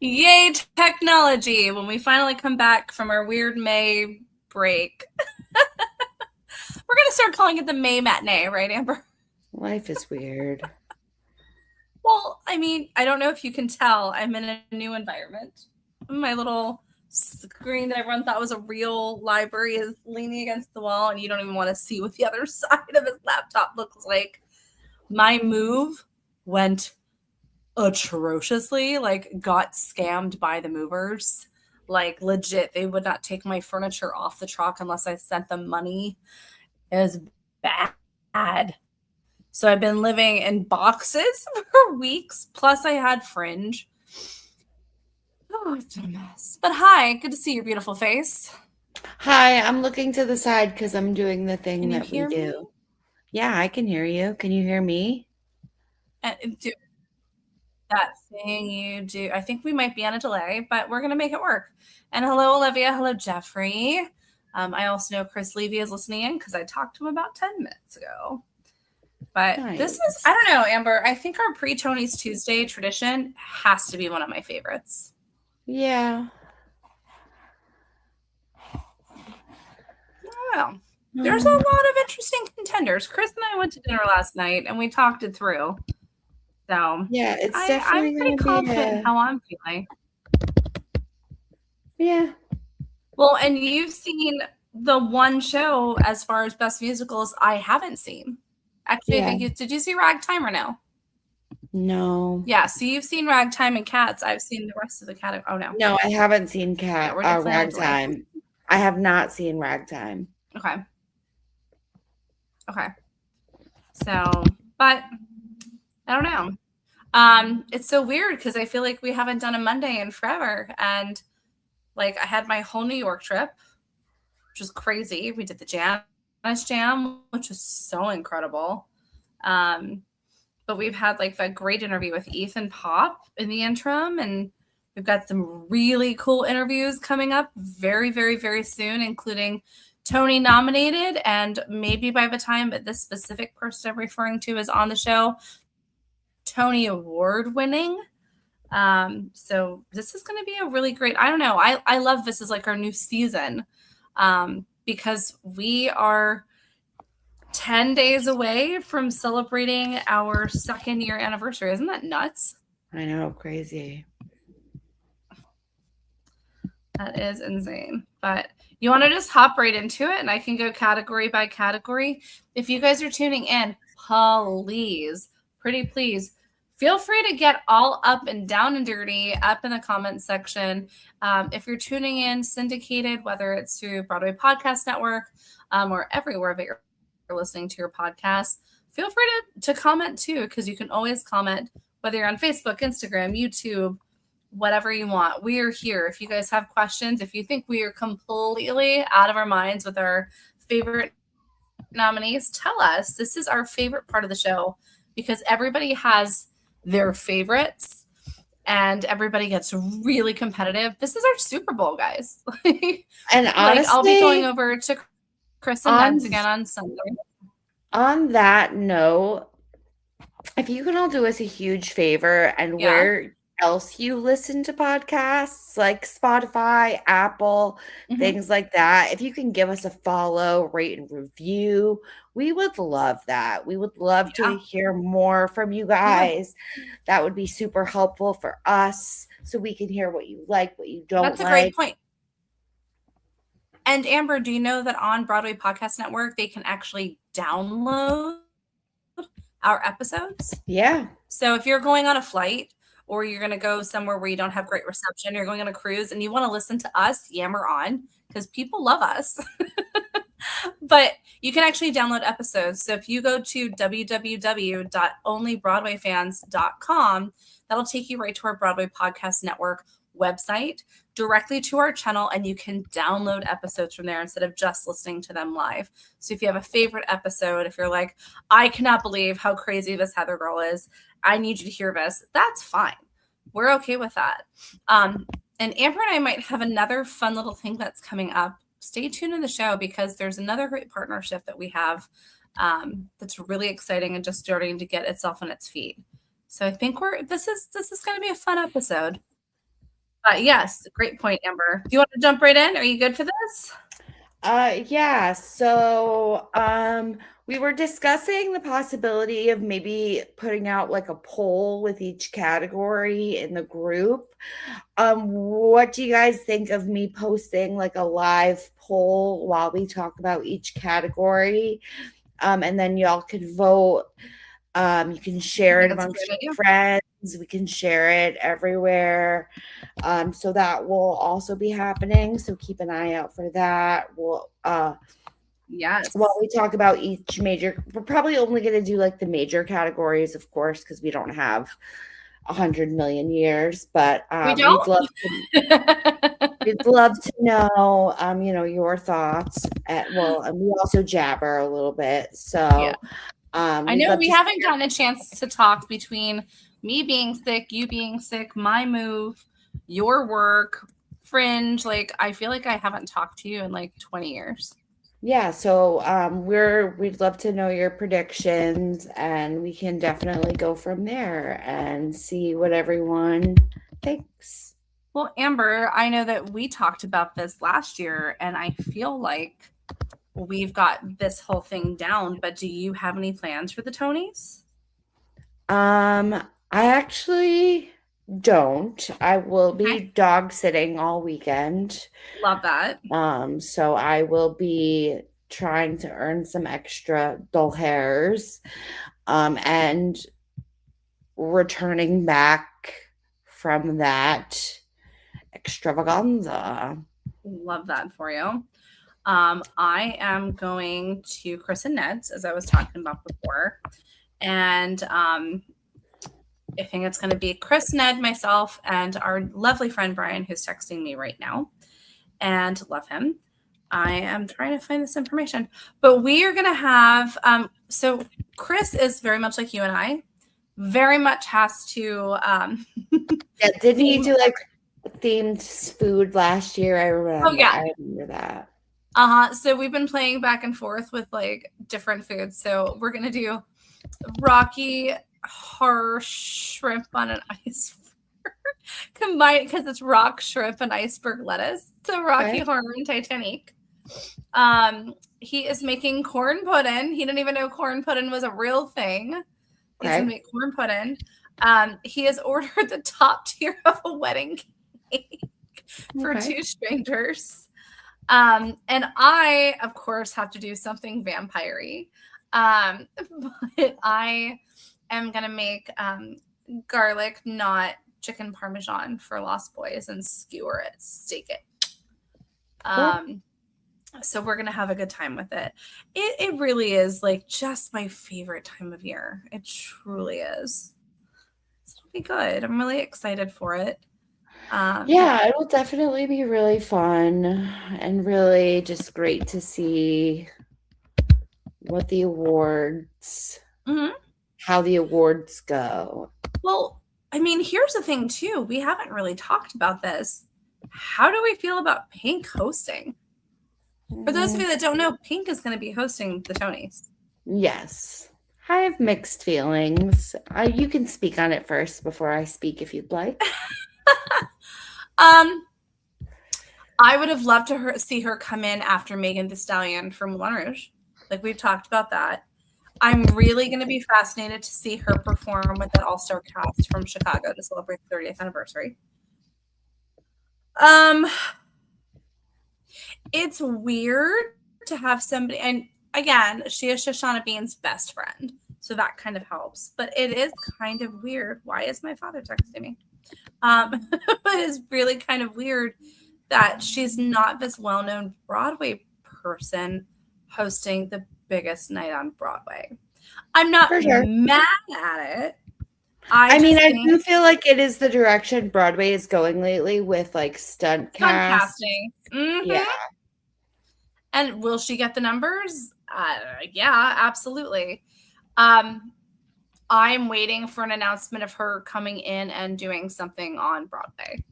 Yay, technology! When we finally come back from our weird May break, we're going to start calling it the May matinee, right, Amber? Life is weird. Well, I mean, I don't know if you can tell, I'm in a new environment. My little screen that everyone thought was a real library is leaning against the wall, and you don't even want to see what the other side of his laptop looks like. My move went atrociously, like got scammed by the movers. Like legit, they would not take my furniture off the truck unless I sent them money. It was bad. So I've been living in boxes for weeks. Plus I had fringe. Oh, it's a mess. But hi, good to see your beautiful face. Hi, I'm looking to the side because I'm doing the thing Can you that we hear me? do. Yeah, I can hear you. Can you hear me? Do that thing you do. I think we might be on a delay, but we're going to make it work. And hello, Olivia. Hello, Jeffrey. I also know Chris Levy is listening in because I talked to him about 10 minutes ago. But this is, I Nice. don't know, Amber. I think our pre Tony's Tuesday tradition has to be one of my favorites. Yeah. Well, there's a Um, lot of interesting contenders. Chris and I went to dinner last night and we talked it through. So yeah, it's I'm definitely pretty gonna be confident in how I'm feeling. yeah. Well, and you've seen the one show as far as best musicals I haven't seen. Actually, I Yeah. think did you see Ragtime or no? No. Yeah, so you've seen Ragtime and Cats. I've seen the rest of the category. Oh no. No, I haven't seen Yeah, we're definitely on a delay. Ragtime. I have not seen Ragtime. Okay. Okay. So, but I don't know. It's so weird because I feel like we haven't done a Monday in forever. And like I had my whole New York trip, which was crazy. We did the Janice Jam, which was so incredible. Um, but we've had like that great interview with Ethan Pop in the interim, and we've got some really cool interviews coming up very, very, very soon, including Tony nominated, and maybe by the time that this specific person I'm referring to is on the show, Tony Award winning. So this is going to be a really great. I don't know. I love this as like our new season, because we are 10 days away from celebrating our 2nd-year anniversary. Isn't that nuts? I know, crazy. That is insane. But you want to just hop right into it and I can go category by category. If you guys are tuning in, please, pretty please, feel free to get all up and down and dirty up in the comments section. If you're tuning in syndicated, whether it's through Broadway Podcast Network, or everywhere that you're listening to your podcast, feel free to comment too, because you can always comment whether you're on Facebook, Instagram, YouTube, whatever you want. We are here. If you guys have questions, if you think we are completely out of our minds with our favorite nominees, tell us. This is our favorite part of the show because everybody has their favorites and everybody gets really competitive. This is our Super Bowl, guys. And Like I'll be going honestly, over to Chris and on Nens again on Sunday. on that note, if you can all do us a huge favor and Yeah. where else you listen to podcasts like Spotify, Apple, Mm-hmm. things like that, if you can give us a follow, rate, and review, we would love that. We would love to Yeah. hear more from you Yeah. guys. That would be super helpful for us so we can hear what you like, what you don't That's a great like. point. And Amber, do you know that on Broadway Podcast Network, they can actually download our episodes? Yeah. So if you're going on a flight or you're going to go somewhere where you don't have great reception, you're going on a cruise and you want to listen to us yammer on because people love us. But you can actually download episodes. So if you go to www.onlybroadwayfans.com, that'll take you right to our Broadway Podcast Network website, directly to our channel, and you can download episodes from there instead of just listening to them live. So if you have a favorite episode, if you're like, I cannot believe how crazy this Heather girl is, I need you to hear this, that's fine. We're okay with that. And Amber and I might have another fun little thing that's coming up. Stay tuned in the show because there's another great partnership that we have, that's really exciting and just starting to get itself on its feet. So I think this is going to be a fun episode. Yes, great point, Amber. Do you want to jump right in? Are you good for this? Yeah, so we were discussing the possibility of maybe putting out like a poll with each category in the group. What do you guys think of me posting like a live poll while we talk about each category? And then y'all could vote. You can I share think it that's a amongst great your idea. friends. We can share it everywhere. So that will also be happening. So keep an eye out for that. While Yes. we talk about each major, we're probably only going to do like the major categories, of course, because we don't have 100 million years. But We don't? we'd love to know, your thoughts. And we also jabber a little bit. Yeah. So I we'd know love we to see haven't gotten a chance to talk between me being sick, you being sick, my move, your work, Fringe. Like, I feel like I haven't talked to you in like 20 years. Yeah, so we'd love to know your predictions, and we can definitely go from there and see what everyone thinks. Well, Amber, I know that we talked about this last year, and I feel like we've got this whole thing down. But do you have any plans for the Tonys? I actually don't. I will Okay. be dog sitting all weekend. Love that. So I will be trying to earn some extra dull hairs, and returning back from that extravaganza. Love that for you. I am going to Chris and Ned's, as I was talking about before. And I think it's going to be Chris, Ned, myself, and our lovely friend Brian, who's texting me right now. And love him. I am trying to find this information. But we are going to have, so Chris is very much like you and I, very much has to. Yeah, didn't he do like themed food last year? Oh, yeah. I remember that. So we've been playing back and forth with like different foods. So we're going to do Rocky Horror shrimp on an iceberg combined because it's rock shrimp and iceberg lettuce. So Rocky Horror and Titanic. He is making corn pudding. He didn't even know corn pudding was a real thing. He's gonna make corn pudding. He has ordered the top tier of a wedding cake for 2 strangers. And I, of course, have to do something vampire-y. But I am gonna make garlic not chicken parmesan for Lost Boys and skewer it, steak it. So we're gonna have a good time with it. It really is like just my favorite time of year. It truly is. It'll be good. I'm really excited for it. Yeah, it'll definitely be really fun and really just great to see what the awards, how the awards go. Well, I mean, here's the thing too. We haven't really talked about this. How do we feel about Pink hosting? For those of you that don't know, Pink is going to be hosting the Tonys. Yes. I have mixed feelings. You can speak on it first before I speak if you'd like. I would have loved to see her come in after Megan Thee Stallion from Moulin Rouge. Like we've talked about that. I'm really going to be fascinated to see her perform with that all-star cast from Chicago to celebrate the 30th anniversary. It's weird to have somebody, and again, she is Shoshana Bean's best friend, so that kind of helps. But it is kind of weird. Why is my father texting me? But it's really kind of weird that she's not this well-known Broadway person hosting the biggest night on Broadway. I'm not mad at it. I do feel like it is the direction Broadway is going lately with like stunt casting. Yeah. And will she get the numbers? Yeah, absolutely. I'm waiting for an announcement of her coming in and doing something on Broadway.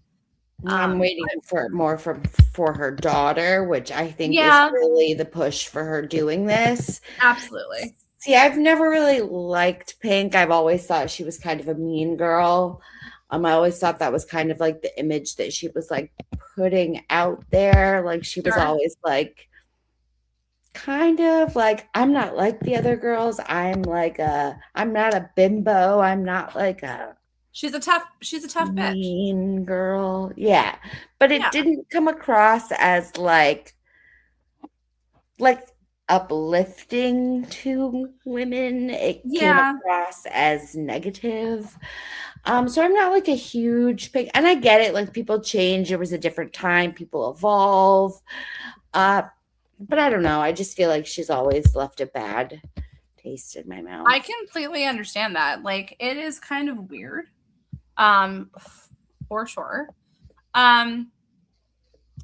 I'm waiting for her daughter, which I think is really the push for her doing this. Absolutely. See, I've never really liked Pink. I've always thought she was kind of a mean girl. I always thought that was kind of like the image that she was like putting out there. Like she was Sure. always like kind of like, I'm not like the other girls. I'm not a bimbo. I'm not like a She's a tough bitch. mean girl. Yeah. But it Yeah. didn't come across as like uplifting to women. It came Yeah. across as negative. So I'm not like a huge pick, and I get it. Like people change. It was a different time. People evolve. Uh, but I don't know. I just feel like she's always left a bad taste in my mouth. I completely understand that. Like it is kind of weird. For sure. Um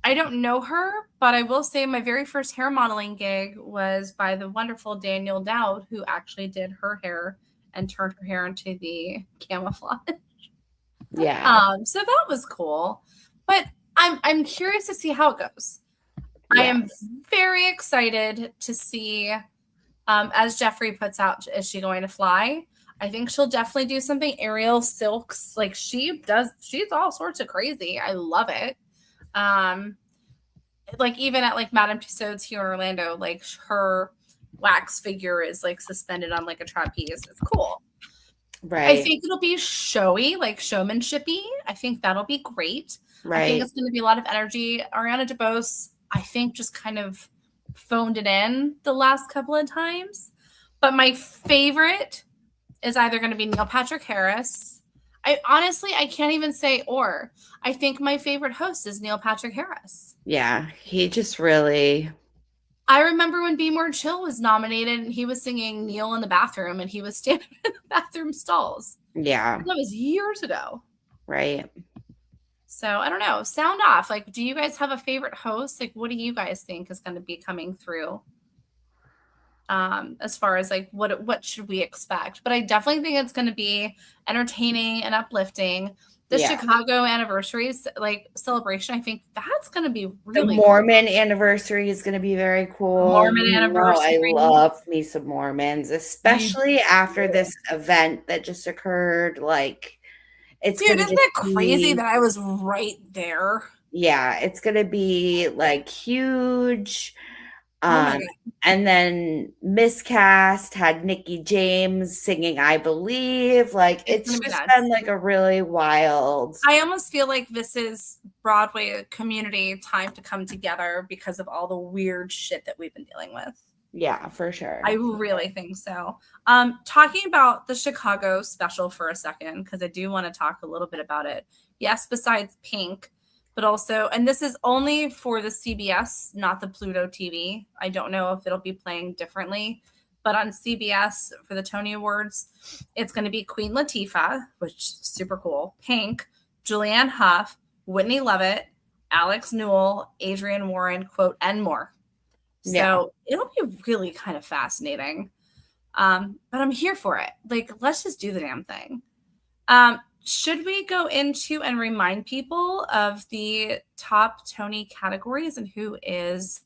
I don't know her, but I will say my very first hair modeling gig was by the wonderful Danielle Dowd, who actually did her hair and turned her hair into the camouflage. Yeah. So that was cool. But I'm curious to see how it goes. I am Yes. very excited to see, as Jeffrey puts out, is she going to fly? I think she'll definitely do something aerial silks. Like she does, she's all sorts of crazy. I love it. Um, like even at like Madame Tussauds here in Orlando, like her wax figure is like suspended on like a trapeze. It's cool. I Right. think it'll be showy, like showmanshipy. I think that'll be great. I think Right. it's going to be a lot of energy. Ariana DeBose, I think, just kind of phoned it in the last couple of times. But my favorite is either going to be Neil Patrick Harris. I can't even say or. I think my favorite host is Neil Patrick Harris. Yeah. He just really, I remember when Be More Chill was nominated and he was singing Neil in the bathroom and he was standing in the bathroom stalls. yeah. That was years ago. Right. So I don't know. Sound off. Like, do you guys have a favorite host? Like, what do you guys think is going to be coming through? As far as like what should we expect? But I definitely think it's going to be entertaining and uplifting. The Yeah. Chicago anniversaries like celebration, I think that's going to be The really cool. Mormon anniversary is going to be very cool. Mormon You know, I anniversary. love me some Mormons, You especially after this event that just occurred. Like, it's Dude, going to isn't just it crazy be, that I was right there? yeah, it's going to be like huge. Oh my Um, god. and then Miscast had Nikki James singing I Believe. Like, It's it's gonna be just nuts. been like a really wild, I almost feel like this is Broadway community time to come together because of all the weird shit that we've been dealing with. yeah, for I sure. really think so. Talking about the Chicago special for a second, because I do want to talk a little bit about it. Yes, besides Pink, but also, and this is only for the CBS, not the Pluto TV. I don't know if it'll be playing differently, but on CBS for the Tony Awards, it's going to be Queen Latifah, which is super cool, Pink, Julianne Hough, Whitney Lovett, Alex Newell, Adrienne Warren, quote, and more. Yeah. So it'll be really kind of fascinating. But I'm here for it. Like, let's just do the damn thing. Should we go into and remind people of the top Tony categories and who is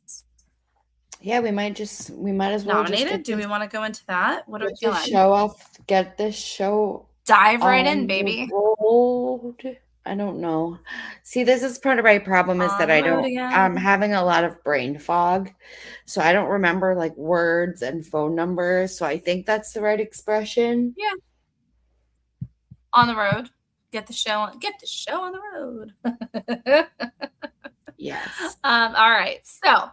Yeah, we might as well just nominated? Do we want to go into that? What are we get this feeling? show off, get this show Dive right in, on the baby. road. I don't know. See, this is part of my problem is On that the road I'm again. having a lot of brain fog. So I don't remember like words and phone numbers. So I think that's the right expression. Yeah, on the road. Get the show on the road. Yes. All right. So,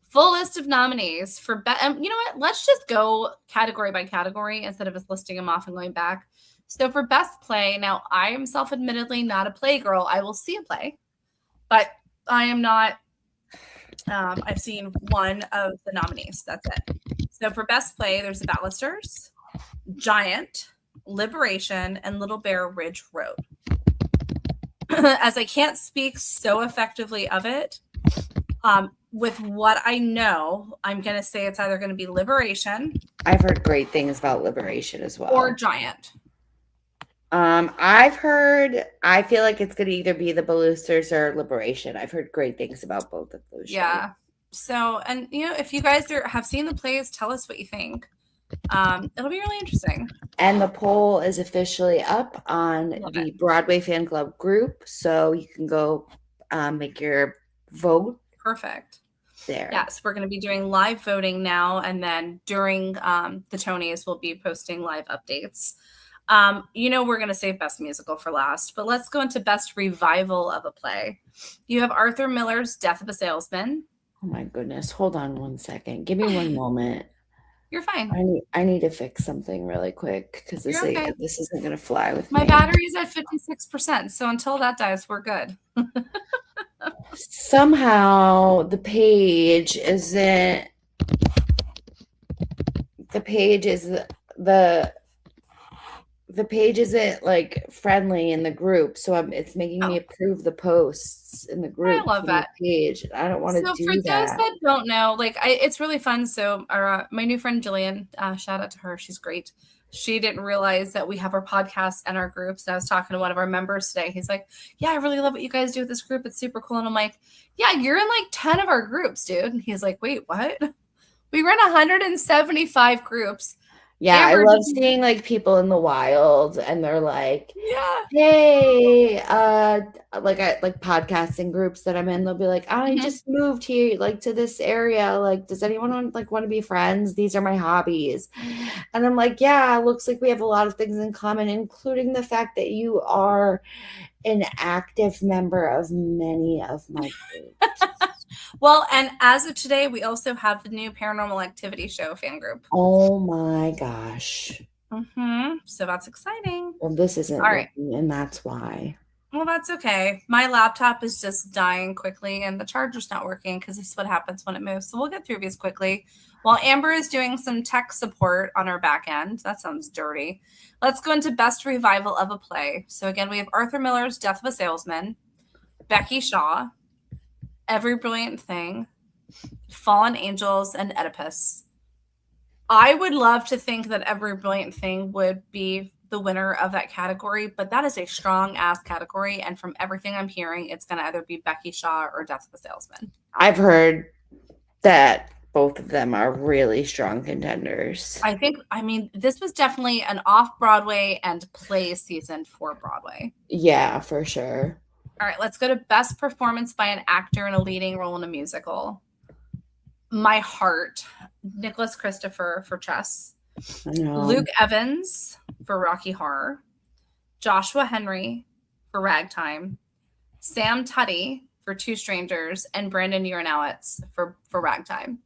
full list of nominees for you know what? Let's just go category by category instead of just listing them off and going back. So, for best play, now I am self-admittedly not a play girl. I will see a play, but I am not. I've seen one of the nominees. That's it. So, for best play, there's The Ballisters, Giant, Liberation, and Little Bear Ridge Road. As I can't speak so effectively of it, with what I know, I'm going to say it's either going to be Liberation I've heard great things about Liberation as or well. Giant. I feel like it's gonna either be the Ballisters or Liberation. I've heard great things about both of those shows. Yeah. So, and you know, if you guys have seen the plays, tell us what you think. It'll be really interesting. And the poll is officially up on Love it. the Broadway Fan Club group, so you can go make your vote Perfect. there. Yes, we're going to be doing live voting now, and then during the Tonys, we'll be posting live updates. We're going to save Best Musical for last, but let's go into Best Revival of a Play. You have Arthur Miller's Death of a Salesman. Oh my goodness. Hold on one second. Give me one moment. You're fine. I need to fix something really quick because You're okay. this isn't gonna fly with My me. battery's at 56%, so until that dies, we're good. Somehow the page is the the page isn't like friendly in the group, so it's making me Oh, approve the posts in the I group love from the that. page. I don't want to So for do those that. that don't know, it's really fun. So my new friend Jillian, shout out to her, she's great. She didn't realize that we have our podcast and our groups. And I was talking to one of our members today. He's like, "Yeah, I really love what you guys do with this group. It's super cool." And I'm like, "Yeah, you're in like 10 of our groups, dude." And he's like, "Wait, what?" We run 175 groups. Yeah, I Amber, love seeing like people in the wild and they're like, yeah. hey, like podcasting groups that I'm in, they'll be like, I Mhm. just moved here, like to this area. Like, does anyone want to be friends? These are my hobbies. And I'm like, yeah, looks like we have a lot of things in common, including the fact that you are an active member of many of my groups. Well, and as of today, we also have the new Paranormal Activity Show fan group. Oh my gosh. So that's exciting. Well, this isn't All right. working, and that's why. Well, that's okay. My laptop is just dying quickly and the charger's not working because this is what happens when it moves. So we'll get through these quickly. While Amber is doing some tech support on our back end. That sounds dirty. Let's go into Best Revival of a Play. So again, we have Arthur Miller's Death of a Salesman, Becky Shaw, Every Brilliant Thing, Fallen Angels, and Oedipus. I would love to think that Every Brilliant Thing would be the winner of that category, but that is a strong ass category. And from everything I'm hearing, it's going to either be Becky Shaw or Death of a Salesman. I've heard that both of them are really strong contenders. I mean, this was definitely an off Broadway and play season for Broadway. Yeah, for sure. All right, let's go to Best Performance by an Actor in a Leading Role in a Musical. My heart, Nicholas Christopher for Chess, Luke Evans for Rocky Horror, Joshua Henry for Ragtime, Sam Tutty for Two Strangers, and Brandon Uranowitz for Ragtime.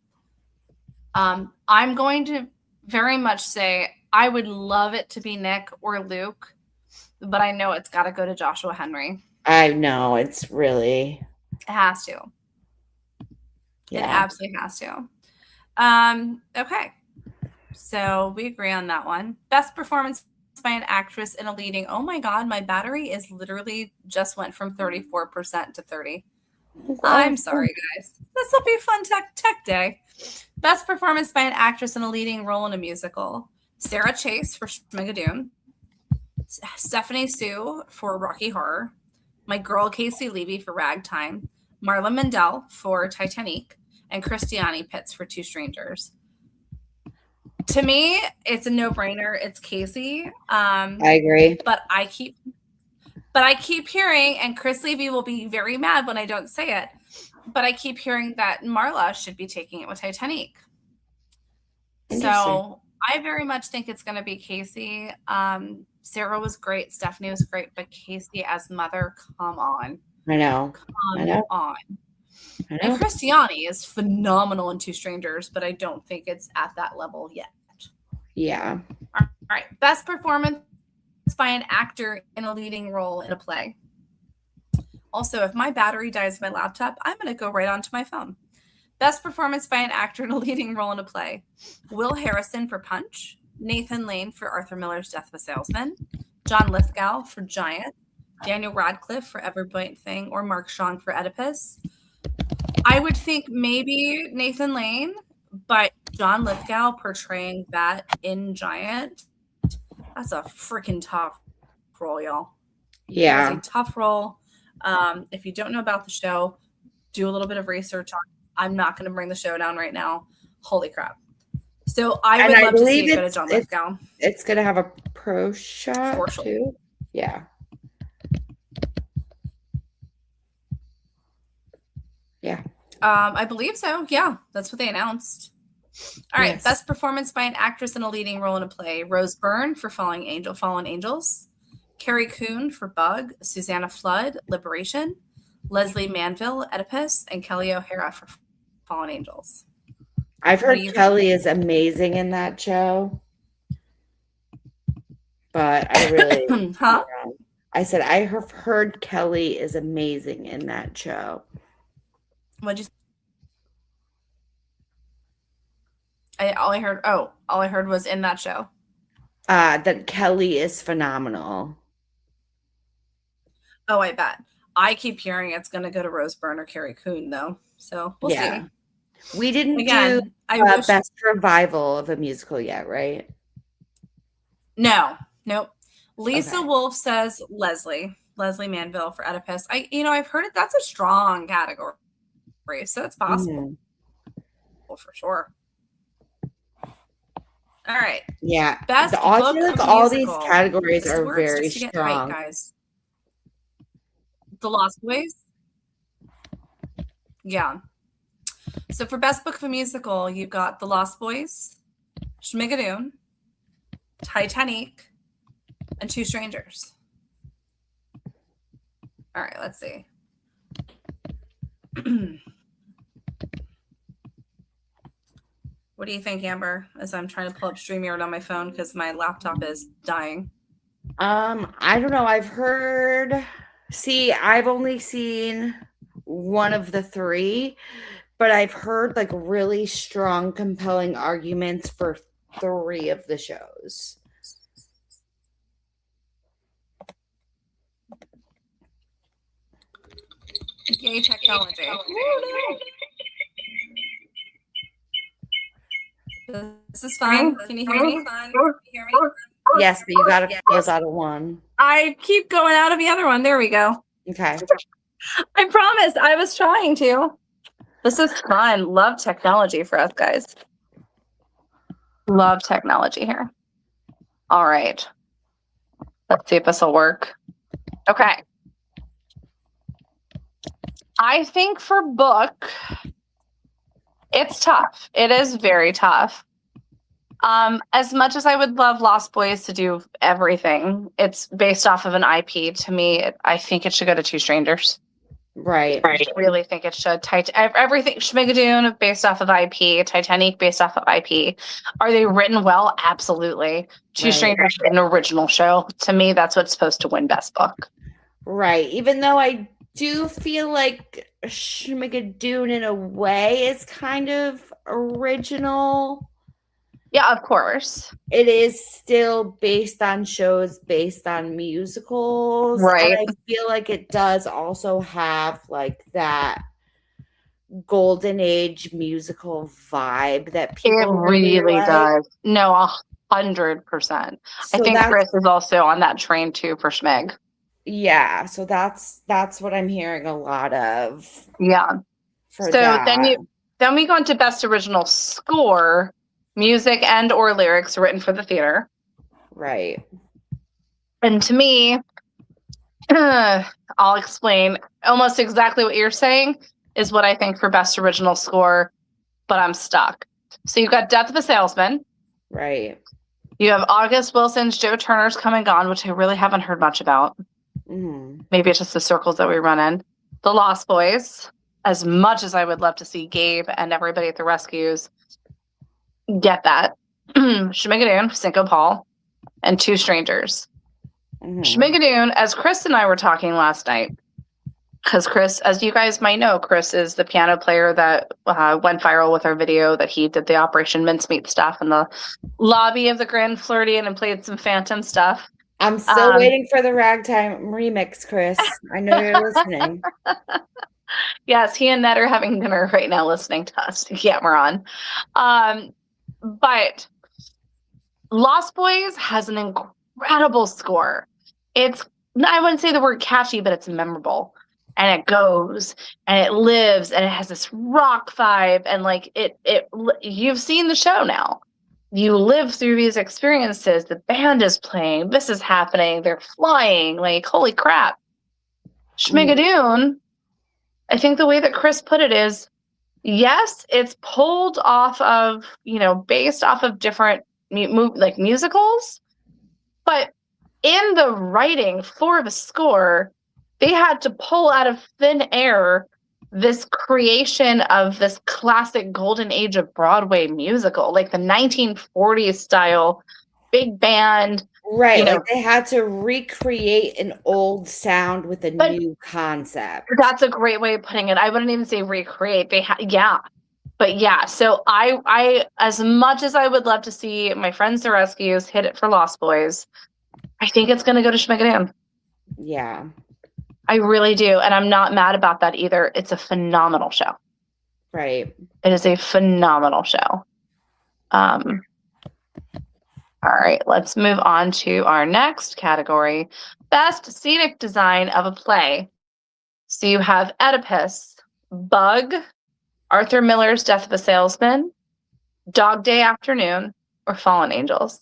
I'm going to very much say I would love it to be Nick or Luke, but I know it's got to go to Joshua Henry. I know, it's really. It has to. Yeah. It absolutely has to. Okay. So we agree on that one. Best Performance by an Actress in a Leading. Oh my God, my battery is literally just went from 34% to 30. I'm sorry, guys. This will be a fun tech day. Best Performance by an Actress in a Leading Role in a Musical. Sarah Chase for Schmigadoon. Stephanie Sue for Rocky Horror. My girl Casey Levy for Ragtime. Marla Mendel for Titanic. And Christiane Pitts for Two Strangers. To me, it's a no-brainer. It's Casey. I agree. But I keep hearing, and Chris Levy will be very mad when I don't say it, but I keep hearing that Marla should be taking it with Titanic. So I very much think it's going to be Casey. Sarah was great. Stephanie was great. But Casey as mother, come on. I know. Come on. And Christiane is phenomenal in Two Strangers, but I don't think it's at that level yet. Yeah. All right. Best Performance by an Actor in a Leading Role in a Play. Also, if my battery dies in my laptop, I'm going to go right onto my phone. Best Performance by an Actor in a Leading Role in a Play. Will Harrison for Punch. Nathan Lane for Arthur Miller's Death of a Salesman. John Lithgow for Giant. Daniel Radcliffe for Every Brilliant Thing, or Mark Strong for Oedipus. I would think maybe Nathan Lane, but John Lithgow portraying that in Giant, that's a freaking tough role, y'all. Yeah. That's a tough role. If you don't know about the show, do a little bit of research on it. I'm not going to bring the show down right now. Holy crap. So I And would I love to see believe it go to John Lithgow. it's going to have a pro shot For sure. too. Yeah. Yeah. I believe so. Yeah, that's what they announced. All right, Yes. best performance by an actress in a leading role in a play: Rose Byrne for Fallen Angels, Carrie Coon for Bug, Susanna Flood, Liberation, Leslie Manville, Oedipus, and Kelly O'Hara for Fallen Angels. I've heard Kelly is amazing in that show, but I really, huh? I said I have heard Kelly is amazing in that show. What'd you? All I heard was in that show. That Kelly is phenomenal. Oh, I bet. I keep hearing it's going to go to Rose Byrne or Carrie Coon, though. So we'll see. We didn't Again, do I wish best revival of a musical yet, right? No, nope. Lisa Okay. Wolf says Leslie Manville for Oedipus. I've heard it. That's a strong category, so it's possible for sure. All right. Yeah. Best book like all these categories are very strong. Guys. The Lost Boys. Yeah. So for best book of a musical, you've got The Lost Boys, Schmigadoon, Titanic, and Two Strangers. All right, let's see. What do you think, Amber, as I'm trying to pull up StreamYard on my phone because my laptop is dying? I don't know. I've only seen one of the three, but I've heard like really strong, compelling arguments for three of the shows. Yay, technology. This is fun. Can you hear me? Yes, but you got to close out of one. I keep going out of the other one. There we go. Okay. I promised. I was trying to. This is fun. Love technology for us guys. Love technology here. All right. Let's see if this will work. Okay. I think for book, it's tough. It is very tough. As much as I would love Lost Boys to do everything, it's based off of an IP. To me, I think it should go to Two Strangers. Right. I really think it should. Everything Schmigadoon based off of IP, Titanic based off of IP. Are they written well? Absolutely. Two Strangers is an original show. To me, that's what's supposed to win best book. Right. Even though I do feel like Schmigadoon in a way is kind of original. Yeah, of course. It is still based on shows based on musicals. Right. And I feel like it does also have like that golden age musical vibe that people it really like. does. No, 100%. I think Chris is also on that train too for Schmeg. Yeah, so that's what I'm hearing a lot of. Yeah. So then we go into best original score, music and or lyrics written for the theater. Right. And to me, I'll explain almost exactly what you're saying is what I think for best original score, but I'm stuck. So you've got Death of a Salesman. Right. You have August Wilson's Joe Turner's Come and Gone, which I really haven't heard much about. Maybe it's just the circles that we run in. The Lost Boys, as much as I would love to see Gabe and everybody at the rescues get that. Schmigadoon, Cinco Paul, and Two Strangers. Schmigadoon, as Chris and I were talking last night, because Chris, as you guys might know, Chris is the piano player that went viral with our video that he did the Operation Mincemeat stuff in the lobby of the Grand Floridian and played some Phantom stuff. I'm still waiting for the Ragtime remix, Chris. I know you're listening. Yes, he and Ned are having dinner right now listening to us. Yeah, we're on. But Lost Boys has an incredible score. I wouldn't say the word catchy, but it's memorable. And it goes and it lives and it has this rock vibe and like you've seen the show now. you live through these experiences. The band is playing. This is happening. They're flying. Like, holy crap. Schmigadoon, I think the way that Chris put it is, yes, it's pulled off of, based off of different musicals, but in the writing for the score, they had to pull out of thin air this creation of this classic golden age of Broadway musical, like the 1940s style, big band. Right, like they had to recreate an old sound with a new concept. That's a great way of putting it. I wouldn't even say recreate. But yeah, so I as much as I would love to see my friends the Rescues hit it for Lost Boys, I think it's going to go to Schmigadoon. Yeah. I really do, and I'm not mad about that either. It's a phenomenal show. Right. It is a phenomenal show. All right, let's move on to our next category, Best Scenic Design of a Play. So you have Oedipus, Bug, Arthur Miller's Death of a Salesman, Dog Day Afternoon, or Fallen Angels.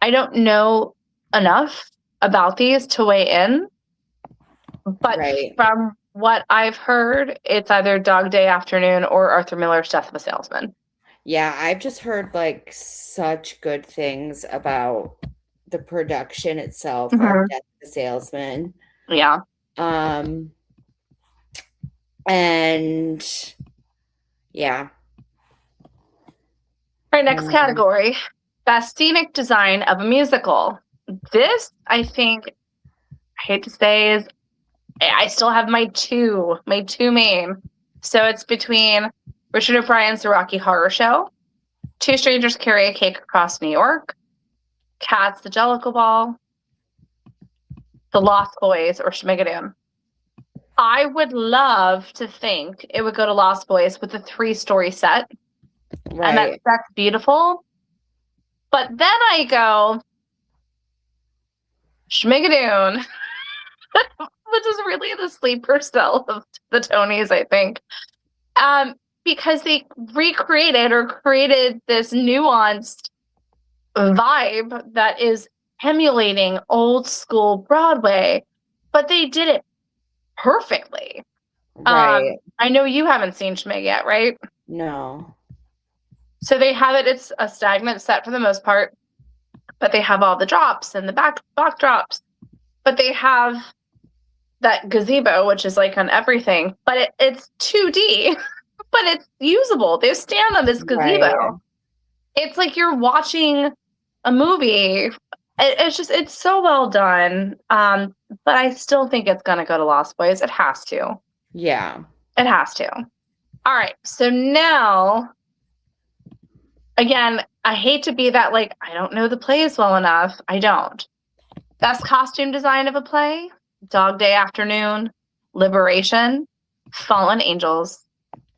I don't know enough about these to weigh in, but from what I've heard, it's either Dog Day Afternoon or Arthur Miller's Death of a Salesman. Yeah, I've just heard like such good things about the production itself of Death of a Salesman. Yeah. And yeah. All right, next category, Best Scenic Design of a Musical. This, I think, I hate to say, is I still have my two main. So it's between Richard O'Brien's The Rocky Horror Show, Two Strangers Carry a Cake Across New York, Cats, The Jellicle Ball, The Lost Boys, or Schmigadoon. I would love to think it would go to Lost Boys with a 3-story set. Right. And that's beautiful. But then I go, Schmigadoon, which is really the sleeper cell of the Tonys, I think. Because they recreated or created this nuanced vibe that is emulating old school Broadway, but they did it perfectly. Right. I know you haven't seen Schmig yet, right? No. So they have it, it's a stagnant set for the most part, but they have all the drops and the backdrops, but they have that gazebo, which is like on everything, but it's 2D, but it's usable. They stand on this gazebo. Right. It's like you're watching a movie. It's so well done. But I still think it's going to go to Lost Boys. It has to. Yeah. It has to. All right. So now, again, I hate to be that, like, I don't know the plays well enough. I don't. Best costume design of a play, Dog Day Afternoon, Liberation, Fallen Angels,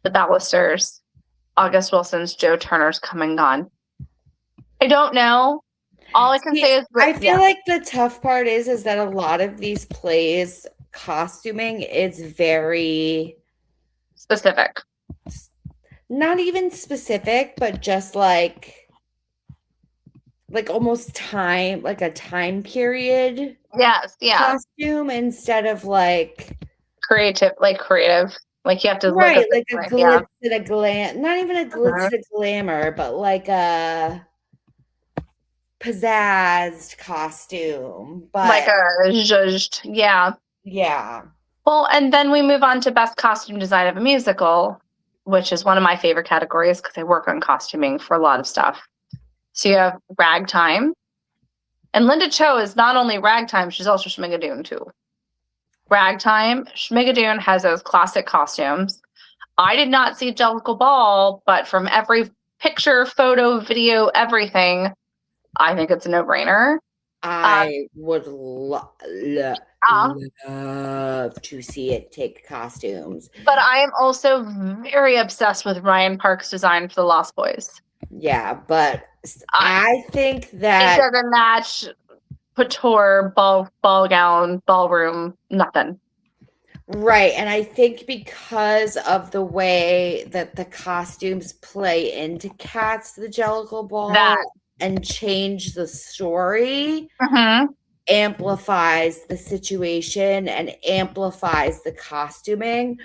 The Ballisters, August Wilson's Joe Turner's Come and Gone. I don't know. All I can say is I feel like the tough part is that a lot of these plays costuming is very specific. Not even specific, but just like almost time, like a time period. Yes, yeah. Costume instead of like creative. Like you have to look at like a glitz and a glam. Not even a glitz and a glamour, but like a pizzazzed costume, but like a zhuzhed, yeah. Well, and then we move on to best costume design of a musical, which is one of my favorite categories because I work on costuming for a lot of stuff. So you have Ragtime, and Linda Cho is not only Ragtime, she's also Schmigadoon too. Ragtime, Schmigadoon has those classic costumes. I did not see Jellicle Ball, but from every picture, photo, video, everything, I think it's a no-brainer. I would love to see it take costumes. But I am also very obsessed with Ryan Park's design for the Lost Boys. Yeah, but I think that it doesn't match couture, ball gown, ballroom, nothing. Right. And I think because of the way that the costumes play into Cats the Jellicle That. Ball and change the story Mhm. amplifies the situation and amplifies the costuming.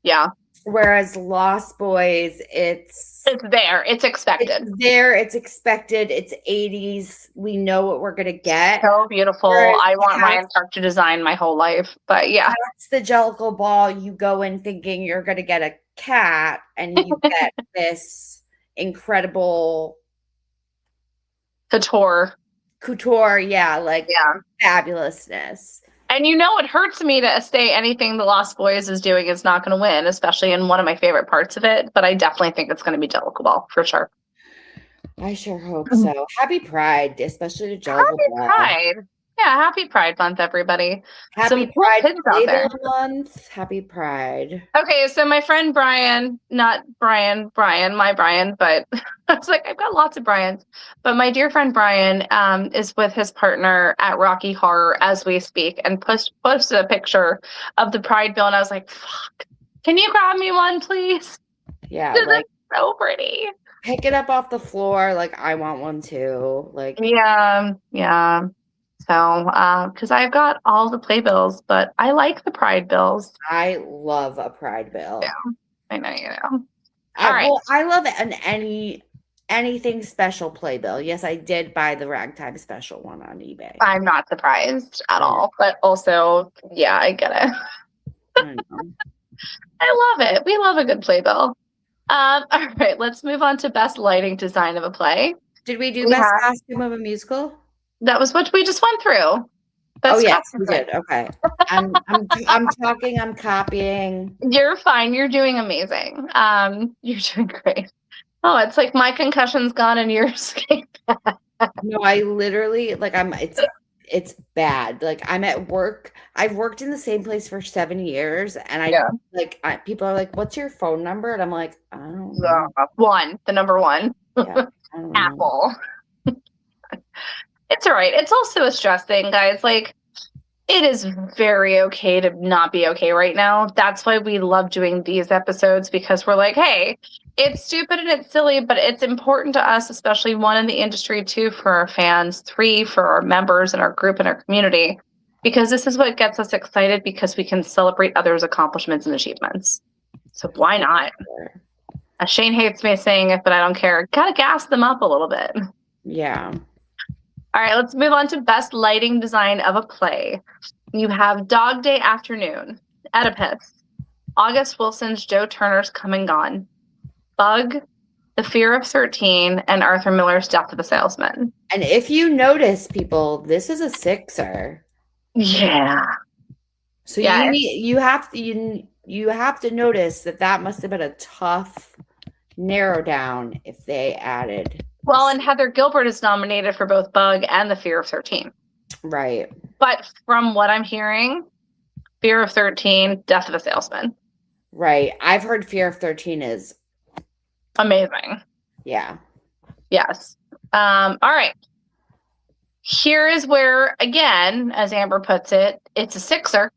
Yeah. Whereas Lost Boys, It's there. It's it's expected. there, it's expected, it's 80s. We know what we're gonna get. So beautiful. Whereas I want Ryan Cats Clark to design my whole life. But yeah. Cats the Jellicle Ball, you go in thinking you're gonna get a cat and you get this incredible Couture. couture, yeah, like Yeah. fabulousness. And it hurts me to say anything the Lost Boys is doing is not going to win, especially in one of my favorite parts of it. But I definitely think it's going to be Jellicle Ball for sure. I sure hope Mhm. so. Happy Pride, especially to Jellicle Happy Ball. Pride. Yeah, happy Pride Month, everybody. Some Happy cool Pride kids out there. Playbill Month. Happy Pride. Okay, so my friend Brian, not Brian, my Brian, but I was like, I've got lots of Brians. But my dear friend Brian is with his partner at Rocky Horror as we speak and posted a picture of the Pride bill. And I was like, fuck, can you grab me one, please? Yeah, This like is so pretty. pick it up off the floor. Like I want one too. Like Yeah, yeah. So, because I've got all the playbills, but I like the Pride bills. I love a Pride Yeah, bill. I know you know. All right. I love anything special playbill. Yes, I did buy the ragtime special one on eBay. I'm not surprised at I know. all, but also, yeah, I get it. I know. I love it. We love a good playbill. All right, let's move on to best lighting design of a play. Did we do We best have costume of a musical? that was what we just went through. Oh Best yes, costume we play. did. Okay. I'm talking, I'm copying. You're fine. You're doing amazing. You're doing great. Oh, it's like my concussion's gone and yours came back. No, I literally like it's bad. Like I'm at work. I've worked in the same place for 7 years and Yeah. people are like, "What's your phone number?" And I'm like, "I don't Yeah. know." One, the number one. Yeah, I don't know. Apple. It's all right. It's also a stress thing, guys. Like, it is very okay to not be okay right now. That's why we love doing these episodes because we're like, hey, it's stupid and it's silly, but it's important to us, especially one in the industry, two for our fans, three for our members and our group and our community, because this is what gets us excited because we can celebrate others' accomplishments and achievements. So why not? Shane hates me saying it, but I don't care. Gotta gas them up a little bit. Yeah. All right, let's move on to best lighting design of a play. You have Dog Day Afternoon, Oedipus, August Wilson's Joe Turner's Come and Gone, Bug, The Fear of 13, and Arthur Miller's Death of a Salesman. And if you notice, people, this is a sixer. Yeah. So Yeah. you have to notice that must have been a tough narrow down if they added. Well, and Heather Gilbert is nominated for both Bug and The Fear of 13. Right. But from what I'm hearing, Fear of 13, Death of a Salesman. Right. I've heard Fear of 13 is amazing. Yeah. Yes. All right. Here is where, again, as Amber puts it, it's a sixer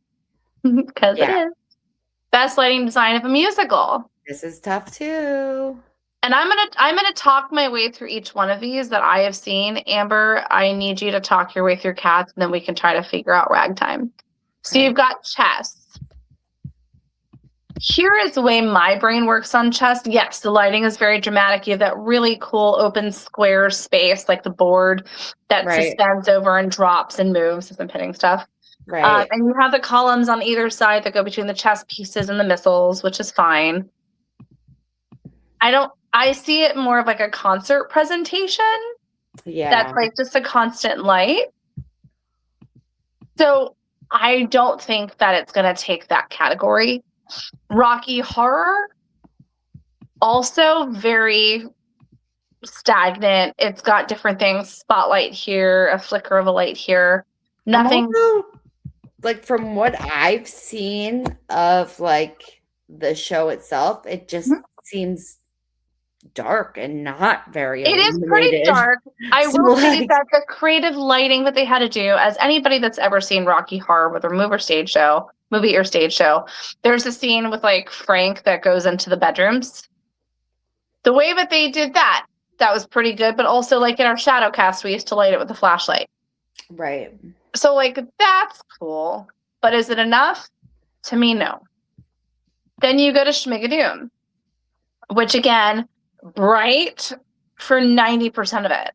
because it is. Best lighting design of a musical. This is tough too. And I'm gonna talk my way through each one of these that I have seen. Amber, I need you to talk your way through Cats, and then we can try to figure out Ragtime. So you've got Chess. Here is the way my brain works on Chess. Yes, the lighting is very dramatic. You have that really cool open square space, like the board that suspends over and drops and moves as I'm hitting stuff. Right. And you have the columns on either side that go between the chess pieces and the missiles, which is fine. I see it more of like a concert presentation. Yeah. That's like just a constant light. So I don't think that it's going to take that category. Rocky Horror, also very stagnant. It's got different things. Spotlight here, a flicker of a light here. Nothing. Also, like from what I've seen of like the show itself, it just seems dark and not very It is pretty dark. I will say that the creative lighting that they had to do, as anybody that's ever seen Rocky Horror with a mover stage show, movie or stage show. There's a scene with like Frank that goes into the bedrooms. The way that they did that, that was pretty good. But also, like in our shadow cast, we used to light it with a flashlight. Right. So, like, that's cool. But is it enough? To me, no. Then you go to Schmigadoon, which again, bright for 90% of it.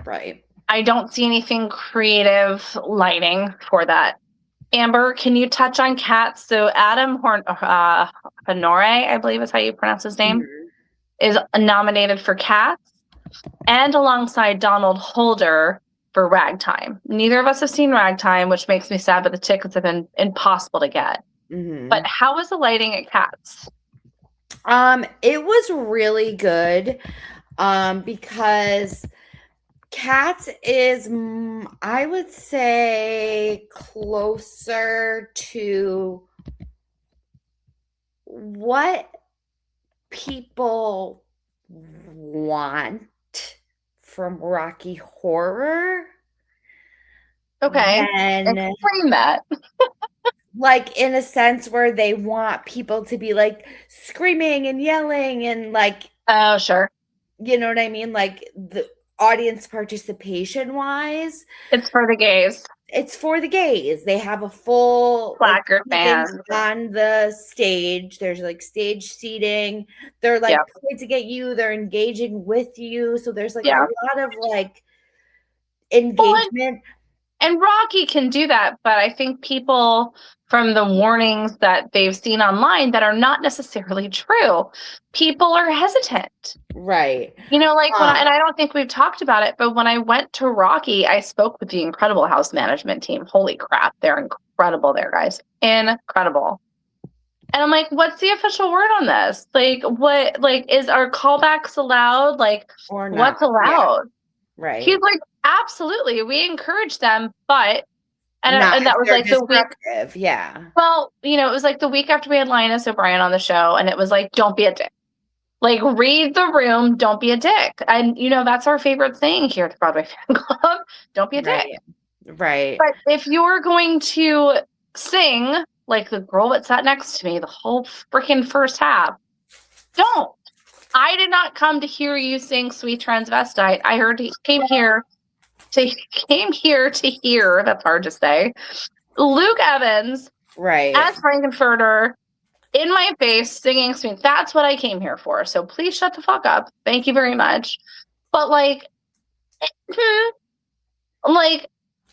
Right. I don't see anything creative lighting for that. Amber, can you touch on cats? So Adam Honore, I believe is how you pronounce his name, is nominated for Cats, and alongside Donald Holder for Ragtime. Neither of us have seen Ragtime, which makes me sad, but the tickets have been impossible to get. But how was the lighting at Cats? It was really good, because Cats is, I would say, closer to what people want from Rocky Horror. Okay, And explain that. like in a sense where they want people to be like screaming and yelling and like, Oh, sure. you know what I mean? Like the audience participation wise, It's for the gays. it's for the gays. They have a full like Placard seating fans. on the stage. There's like stage seating. They're like Yep. pointing at you. They're engaging with you. So there's like Yeah. a lot of like engagement. And Rocky can do that, but I think people from the warnings that they've seen online that are not necessarily true, people are hesitant. Right. You know, like when and I don't think we've talked about it, but when I went to Rocky, I spoke with the Incredible House management team. Holy crap, they're incredible there, guys. Incredible. And I'm like, what's the official word on this? Like, what, like, is our callbacks allowed? Like, Or not. what's allowed? Yeah. Right. He's like, absolutely, we encourage them, but and that was like the week. Yeah. Well, you know, it was like the week after we had Linus O'Brien on the show, and it was like, don't be a dick. Like, read the room, don't be a dick. And you know, that's our favorite thing here at the Broadway Fan Club. Don't be a dick. Right. But if you're going to sing like the girl that sat next to me the whole freaking first half, don't. I did not come to hear you sing Sweet Transvestite. I heard he came here to hear, that's hard to say, Luke Evans as Frankenfurter in my face singing Sweet. That's what I came here for. So please shut the fuck up. Thank you very much. But like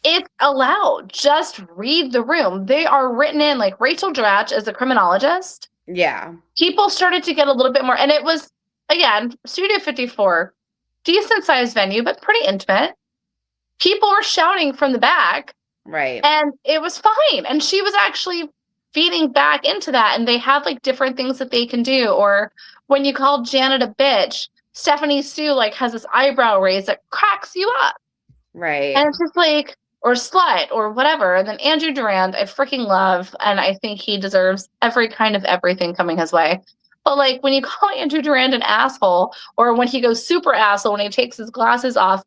it's allowed. Just read the room. They are written in, like Rachel Dratch as a criminologist. Yeah. People started to get a little bit more, and it was, again, Studio 54, decent sized venue, but pretty intimate. People were shouting from the back. Right. And it was fine. And she was actually feeding back into that. And they have like different things that they can do. Or when you call Janet a bitch, Stephanie Sue like has this eyebrow raise that cracks you up. Right. And it's just like, or slut or whatever. And then Andrew Durand, I freaking love. And I think he deserves every kind of everything coming his way. But like when you call Andrew Durand an asshole, or when he goes super asshole when he takes his glasses off,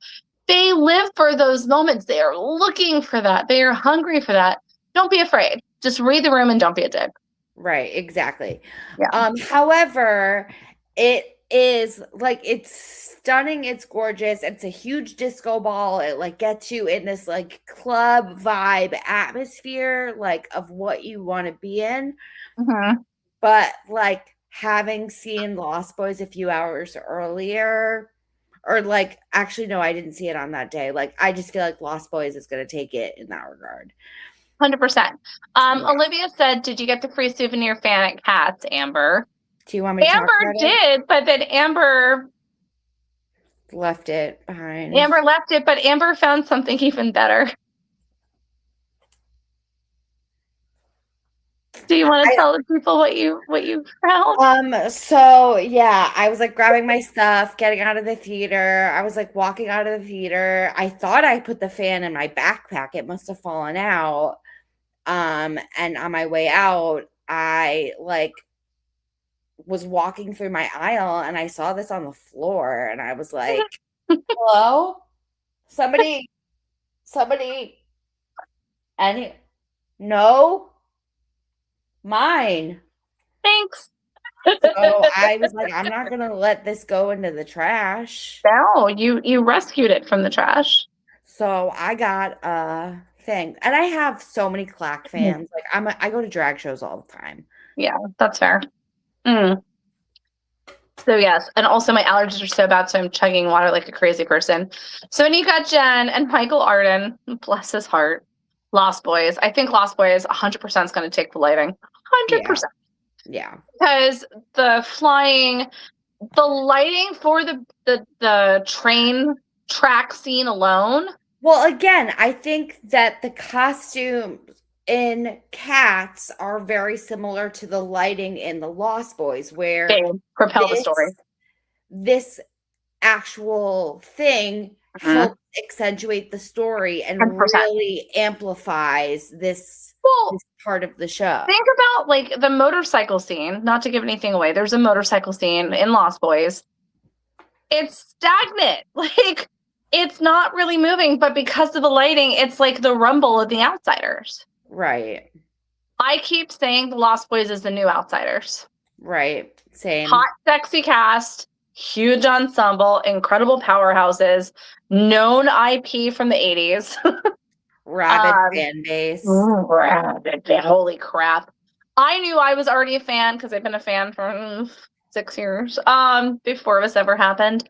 they live for those moments. They are looking for that. They are hungry for that. Don't be afraid. Just read the room and don't be a dick. Right, exactly. Yeah. However, it is like, it's stunning, it's gorgeous, it's a huge disco ball. It like gets you in this like club vibe atmosphere, like of what you want to be in. But like having seen Lost Boys a few hours earlier, or like, actually, no, I didn't see it on that day. Like, I just feel like Lost Boys is going to take it in that regard. 100%. Olivia said, did you get the free souvenir fan at Cats, Amber? Do you want me to Amber talk about did, but then Amber left it behind. Amber left it, but Amber found something even better. Do you want to tell the people what you found? So yeah, I was like grabbing my stuff, getting out of the theater. I was like walking out of the theater. I thought I put the fan in my backpack. It must have fallen out. And on my way out, I like was walking through my aisle and I saw this on the floor and I was like, hello? Somebody, no? Mine. Thanks. So I was like, I'm not gonna let this go into the trash. No, you rescued it from the trash. So I got a thing, and I have so many Clack fans. Like I go to drag shows all the time. Yeah, that's fair. Mm. So yes, and also my allergies are so bad, so I'm chugging water like a crazy person. So Anika Jen and Michael Arden, bless his heart, Lost Boys. I think Lost Boys 100% is going to take the lighting, Yeah, 100%, yeah. because the flying, the lighting for the train track scene alone. Well, again, I think that the costumes in Cats are very similar to the lighting in the Lost Boys, where They propel the story. this actual thing Mhm. helps accentuate the story and 100%. really amplifies Well, this part of the show. think about like the motorcycle scene, not to give anything away. There's a motorcycle scene in Lost Boys. It's stagnant. Like it's not really moving, but because of the lighting, it's like the rumble of the Outsiders. Right. I keep saying the Lost Boys is the new Outsiders. Right. Same. Hot, sexy cast, huge ensemble, incredible powerhouses, known IP from the 80s. Rabid fan base. Holy crap. I knew I was already a fan because I've been a fan for 6 years before this ever happened.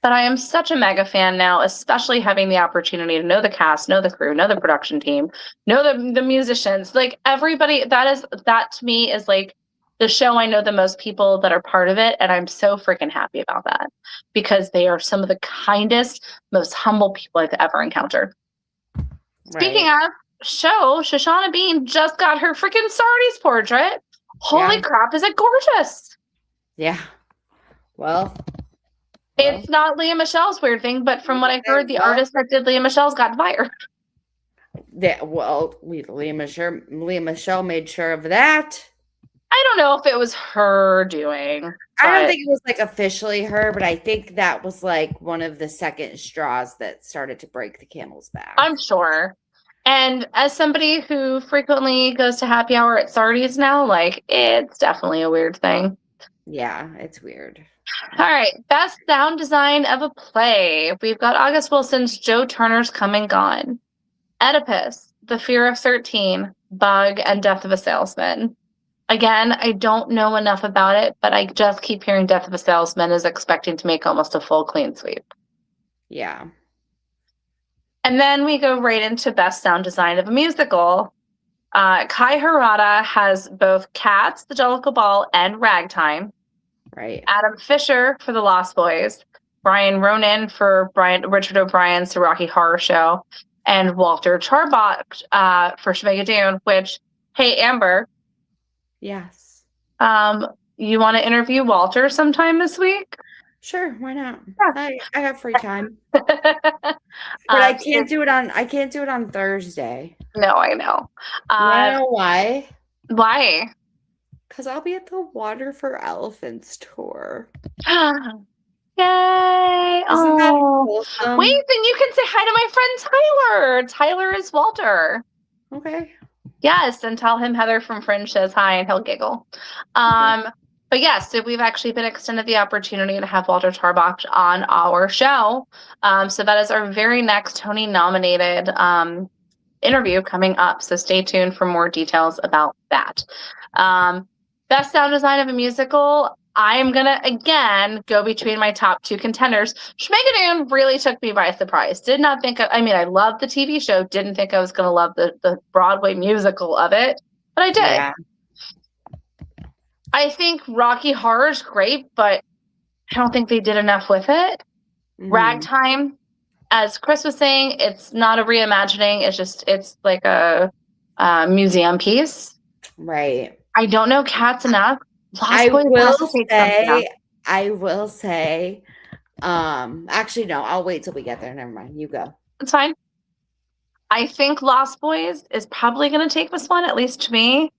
But I am such a mega fan now, especially having the opportunity to know the cast, know the crew, know the production team, know the musicians, like everybody. That to me is like the show I know the most people that are part of it, and I'm so freaking happy about that because they are some of the kindest, most humble people I've ever encountered. Speaking of show, Shoshana Bean just got her freaking Sardi's portrait. Holy crap, is it gorgeous? Yeah. Well, it's not Leah Michelle's weird thing, but from what I heard, the artist that did Leah Michelle's got fired. Yeah, well, Leah Michelle made sure of that. I don't know if it was her doing. I don't think it was like officially her, but I think that was like one of the second straws that started to break the camel's back. I'm sure. And as somebody who frequently goes to happy hour at Sardi's now, like it's definitely a weird thing. Yeah, it's weird. All right, best sound design of a play. We've got August Wilson's Joe Turner's Come and Gone, Oedipus, The Fear of 13, Bug, and Death of a Salesman. Again, I don't know enough about it, but I just keep hearing Death of a Salesman is expecting to make almost a full clean sweep. Yeah. And then we go right into best sound design of a musical. Kai Harada has both Cats, The Jellicle Ball, and Ragtime. Right. Adam Fisher for The Lost Boys, Brian Ronan for Richard O'Brien's The Rocky Horror Show, and Walter Charbot for Schmigadoon, which, hey, Amber. Yes. You want to interview Walter sometime this week? Sure, why not? Yeah. I have free time. But I can't do it on Thursday. No, I know. You wanna know why? Why? Because I'll be at the Water for Elephants tour. Yay! Oh, wait, then you can say hi to my friend Tyler. Tyler is Walter. Okay. Yes, and tell him Heather from Fringe says hi, and he'll giggle. But yes, so we've actually been extended the opportunity to have Walter Charbot on our show. So that is our very next Tony-nominated interview coming up. So stay tuned for more details about that. Best sound design of a musical. I'm going to, again, go between my top two contenders. Schmigadoon really took me by surprise. Did not think, I loved the TV show. Didn't think I was going to love the Broadway musical of it. But I did. Yeah. I think Rocky Horror is great, but I don't think they did enough with it. Mm-hmm. Ragtime, as Chris was saying, it's not a reimagining. It's like a museum piece. Right. I don't know Cats enough. I will say, actually, no, I'll wait till we get there. Never mind. You go. It's fine. I think Lost Boys is probably going to take this one, at least to me,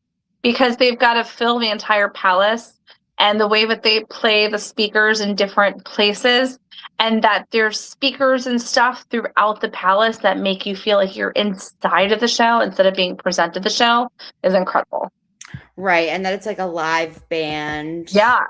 because they've got to fill the entire palace, and the way that they play the speakers in different places, and that there's speakers and stuff throughout the palace that make you feel like you're inside of the show instead of being presented the show is incredible. Right, and that it's like a live band. Yeah.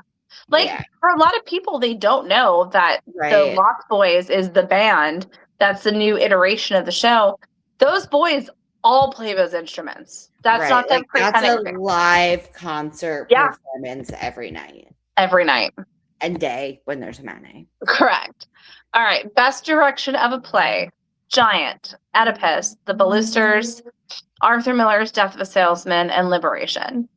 Like, Yeah, for a lot of people, they don't know that the right, Lost Boys is the band that's the new iteration of the show. Those boys all play those instruments. That's right. not them Like, that's pretending a to. live concert Yeah, performance every night every night. and day when there's a matinee. Correct. All right. Best direction of a play: Giant, Oedipus, The Ballisters, Arthur Miller's Death of a Salesman, and Liberation.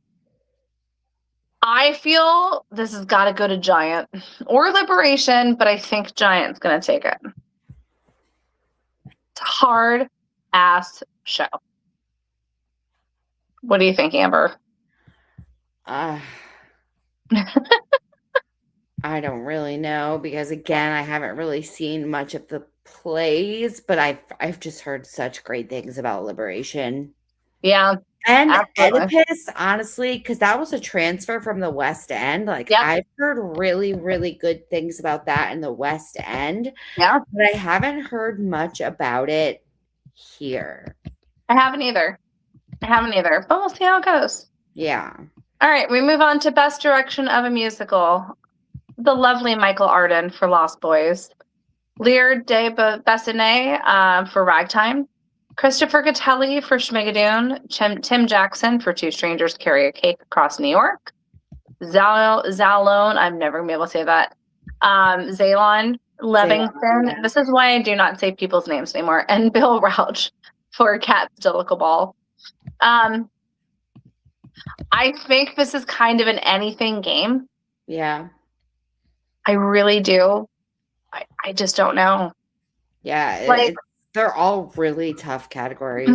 I feel this has got to go to Giant or Liberation, but I think Giant's going to take it. It's a hard ass show. What do you think, Amber? Uh, I don't really know because again, I haven't really seen much of the plays, but I've just heard such great things about Liberation. Yeah, And absolutely. Oedipus, honestly, because that was a transfer from the West End. Like Yep. I've heard really, really good things about that in the West End, Yeah, but I haven't heard much about it here. I haven't either. But we'll see how it goes. Yeah. All right, we move on to Best Direction of a Musical. The lovely Michael Arden for Lost Boys. Lear de Bessonet for Ragtime. Christopher Gattelli for Schmigadoon. Tim Jackson for Two Strangers Carry a Cake Across New York. Zalone, I'm never going to be able to say that. Zalon Levington. Yeah. This is why I do not say people's names anymore. And Bill Rauch for Cat's Delica Ball. I think this is kind of an anything game. Yeah. I really do. I just don't know. Yeah. Like, they're all really tough categories.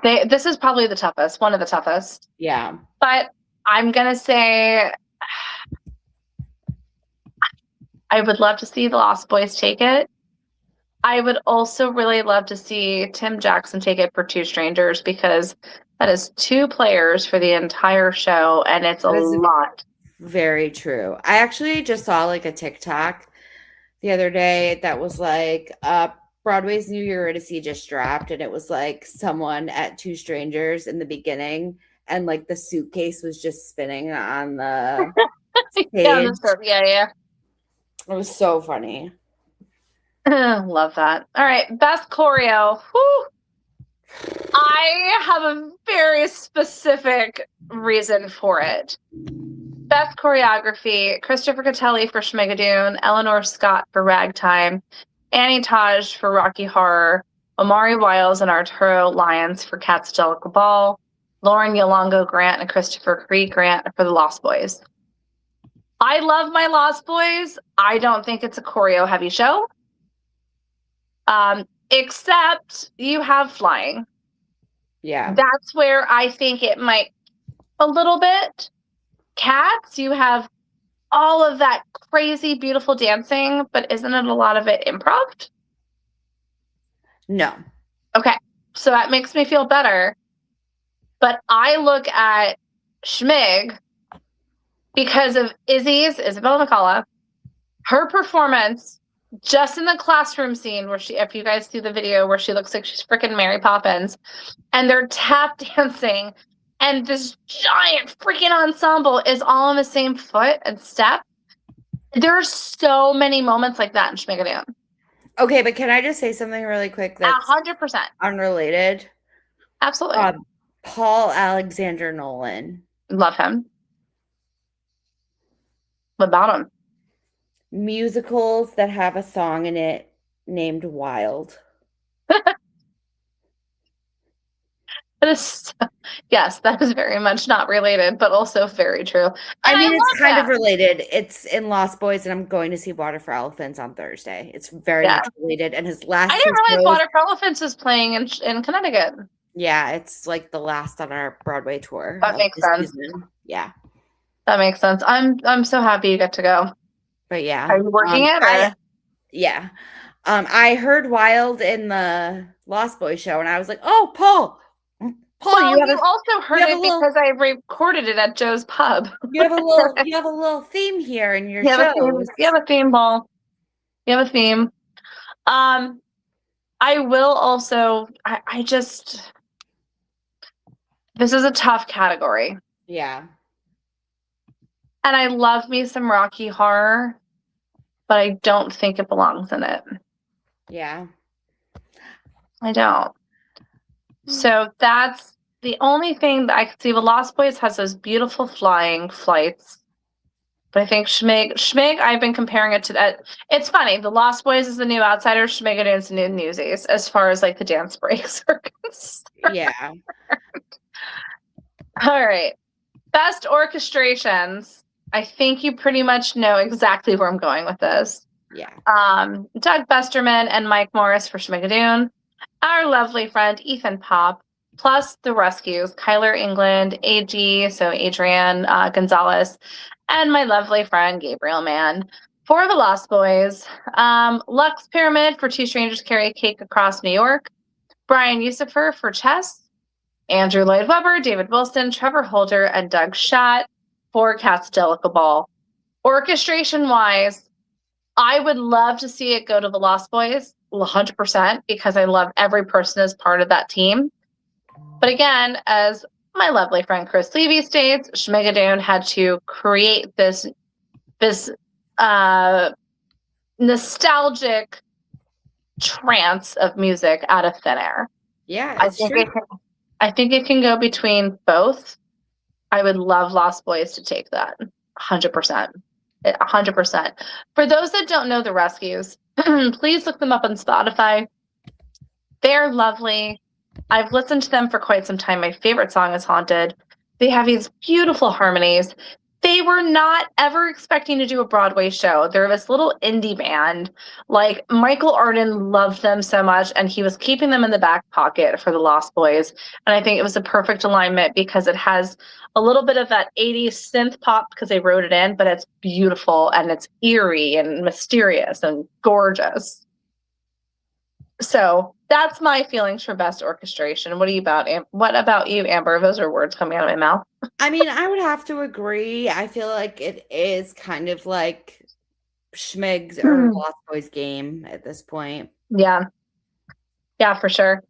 this is probably the toughest, one of the toughest. Yeah. But I'm going to say I would love to see the Lost Boys take it. I would also really love to see Tim Jackson take it for Two Strangers because that is two players for the entire show, and it's a lot. Very true. I actually just saw like a TikTok the other day that was like, Broadway's new Eurydice just dropped, and it was like someone at Two Strangers in the beginning, and like the suitcase was just spinning on the stage. Yeah. It was so funny. Love that. All right, best choreo. Whew. I have a very specific reason for it. Best choreography: Christopher Gattelli for Schmigadoon, Eleanor Scott for Ragtime, Annie Taj for Rocky Horror, Omari Wiles and Arturo Lyons for Cat's Delica Ball, Lauren Yolongo Grant and Christopher Cree Grant for The Lost Boys. I love my Lost Boys. I don't think it's a choreo-heavy show. Except you have flying. Yeah. That's where I think it might a little bit. Cats, you have all of that crazy, beautiful dancing, but isn't it a lot of it improv? No. Okay, so that makes me feel better. But I look at Schmig because of Isabella McCullough, her performance just in the classroom scene where she, if you guys see the video where she looks like she's freaking Mary Poppins, and they're tap dancing, and this giant freaking ensemble is all on the same foot and step. There are so many moments like that in Schmigadoon. Okay, but can I just say something really quick that's 100%. unrelated? Absolutely. Paul Alexander Nolan. Love him. What about him? Musicals that have a song in it named Wild. Yes, that is very much not related, but also very true. And I mean, it's kind that. of related. It's in Lost Boys, and I'm going to see Water for Elephants on Thursday. It's very much related. And his last I didn't realize Water for Elephants is playing in Connecticut. Yeah, it's like the last on our Broadway tour. That makes sense. Season. Yeah. That makes sense. I'm so happy you get to go. But yeah. Are you working it? Yeah. I heard Wild in the Lost Boys show, and I was like, "Oh, Paul, well, you also heard it because I recorded it at Joe's Pub. You have a little theme here in your show. You have a theme, Paul. You have a theme. I will also. I just. This is a tough category. Yeah. And I love me some Rocky Horror, but I don't think it belongs in it. Yeah. I don't. So that's the only thing that I can see. The Lost Boys has those beautiful flying flights. But I think Schmig, I've been comparing it to that. It's funny. The Lost Boys is the new Outsiders. Schmigadoon's the new Newsies, as far as like the dance breaks are concerned. Yeah. All right. Best orchestrations. I think you pretty much know exactly where I'm going with this. Yeah. Doug Besterman and Mike Morris for Schmigadoon. Our lovely friend Ethan Pop, plus the Rescues, Kyler England, AG, so Adrian Gonzalez, and my lovely friend Gabriel Mann for the Lost Boys. Lux Pyramid for Two Strangers Carry a Cake Across New York. Brian Yusufer for Chess. Andrew Lloyd Webber, David Wilson, Trevor Holder, and Doug Schatt for Cat's Delica Ball. Orchestration-wise, I would love to see it go to the Lost Boys, 100%, because I love every person as part of that team. But again, as my lovely friend Chris Levy states, Schmigadoon had to create this nostalgic trance of music out of thin air. Yeah, it's true. I think it can go between both. I would love Lost Boys to take that, 100%. 100%. For those that don't know the Rescues, please look them up on Spotify. They're lovely. I've listened to them for quite some time. My favorite song is Haunted. They have these beautiful harmonies. They were not ever expecting to do a Broadway show. They're this little indie band. Like, Michael Arden loved them so much, and he was keeping them in the back pocket for the Lost Boys. And I think it was a perfect alignment because it has a little bit of that 80s synth pop because they wrote it in, but it's beautiful and it's eerie and mysterious and gorgeous. So that's my feelings for best orchestration. What about you, Amber? Those are words coming out of my mouth. I mean, I would have to agree. I feel like it is kind of like Schmig's or Lost Boys game at this point. Yeah. Yeah, for sure.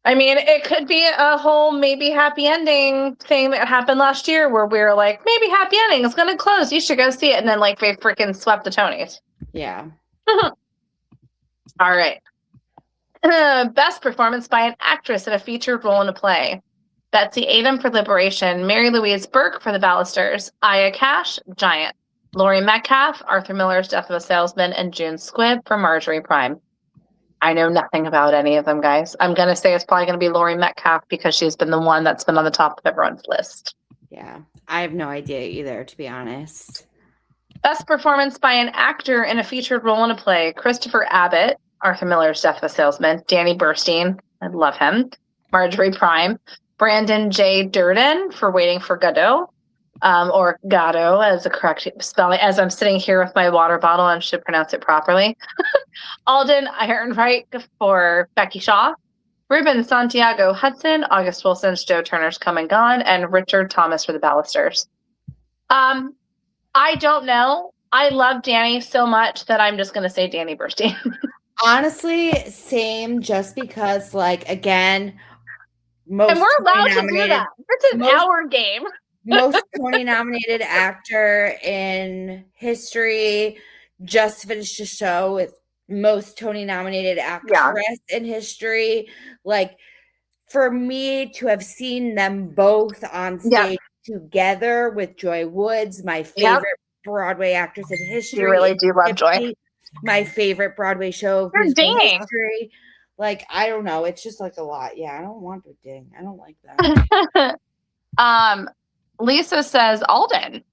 I mean, it could be a whole maybe happy ending thing that happened last year where we were like, maybe happy ending is going to close. You should go see it. And then like they freaking swept the Tonys. Yeah. All right. Best performance by an actress in a featured role in a play. Betsy Adam for Liberation, Mary Louise Burke for The Ballisters, Aya Cash, Giant, Laurie Metcalf, Arthur Miller's Death of a Salesman, and June Squibb for Marjorie Prime. I know nothing about any of them, guys. I'm going to say it's probably going to be Laurie Metcalf because she's been the one that's been on the top of everyone's list. Yeah, I have no idea either, to be honest. Best performance by an actor in a featured role in a play, Christopher Abbott, Arthur Miller's Death of a Salesman, Danny Burstein, I love him, Marjorie Prime, Brandon J. Durden for Waiting for Godot, or Godot as the correct spelling, as I'm sitting here with my water bottle and should pronounce it properly. Alden Ehrenreich for Becky Shaw, Ruben Santiago Hudson, August Wilson's Joe Turner's Come and Gone, and Richard Thomas for The Ballisters. I don't know. I love Danny so much that I'm just going to say Danny Burstein. Honestly, same, just because, like, again, and we're allowed to do that. It's an hour game. Most Tony-nominated actor in history, just finished a show with most Tony-nominated actress in history. Like, for me to have seen them both on stage together with Joy Woods, my favorite Broadway actress in history. You really do love Joy. My favorite Broadway show of musical history. Like, I don't know. It's just like a lot. Yeah, I don't want to ding. I don't like that. Lisa says Alden.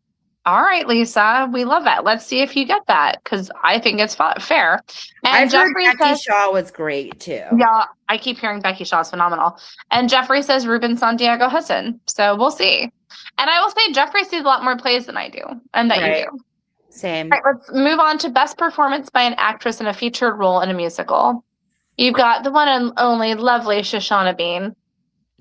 All right, Lisa. We love that. Let's see if you get that because I think it's fair. And I've heard Becky Shaw was great too. Yeah, I keep hearing Becky Shaw is phenomenal. And Jeffrey says Ruben Santiago Hudson. So we'll see. And I will say Jeffrey sees a lot more plays than I do and that you do. Same. All right, let's move on to best performance by an actress in a featured role in a musical. You've got the one and only lovely Shoshana Bean,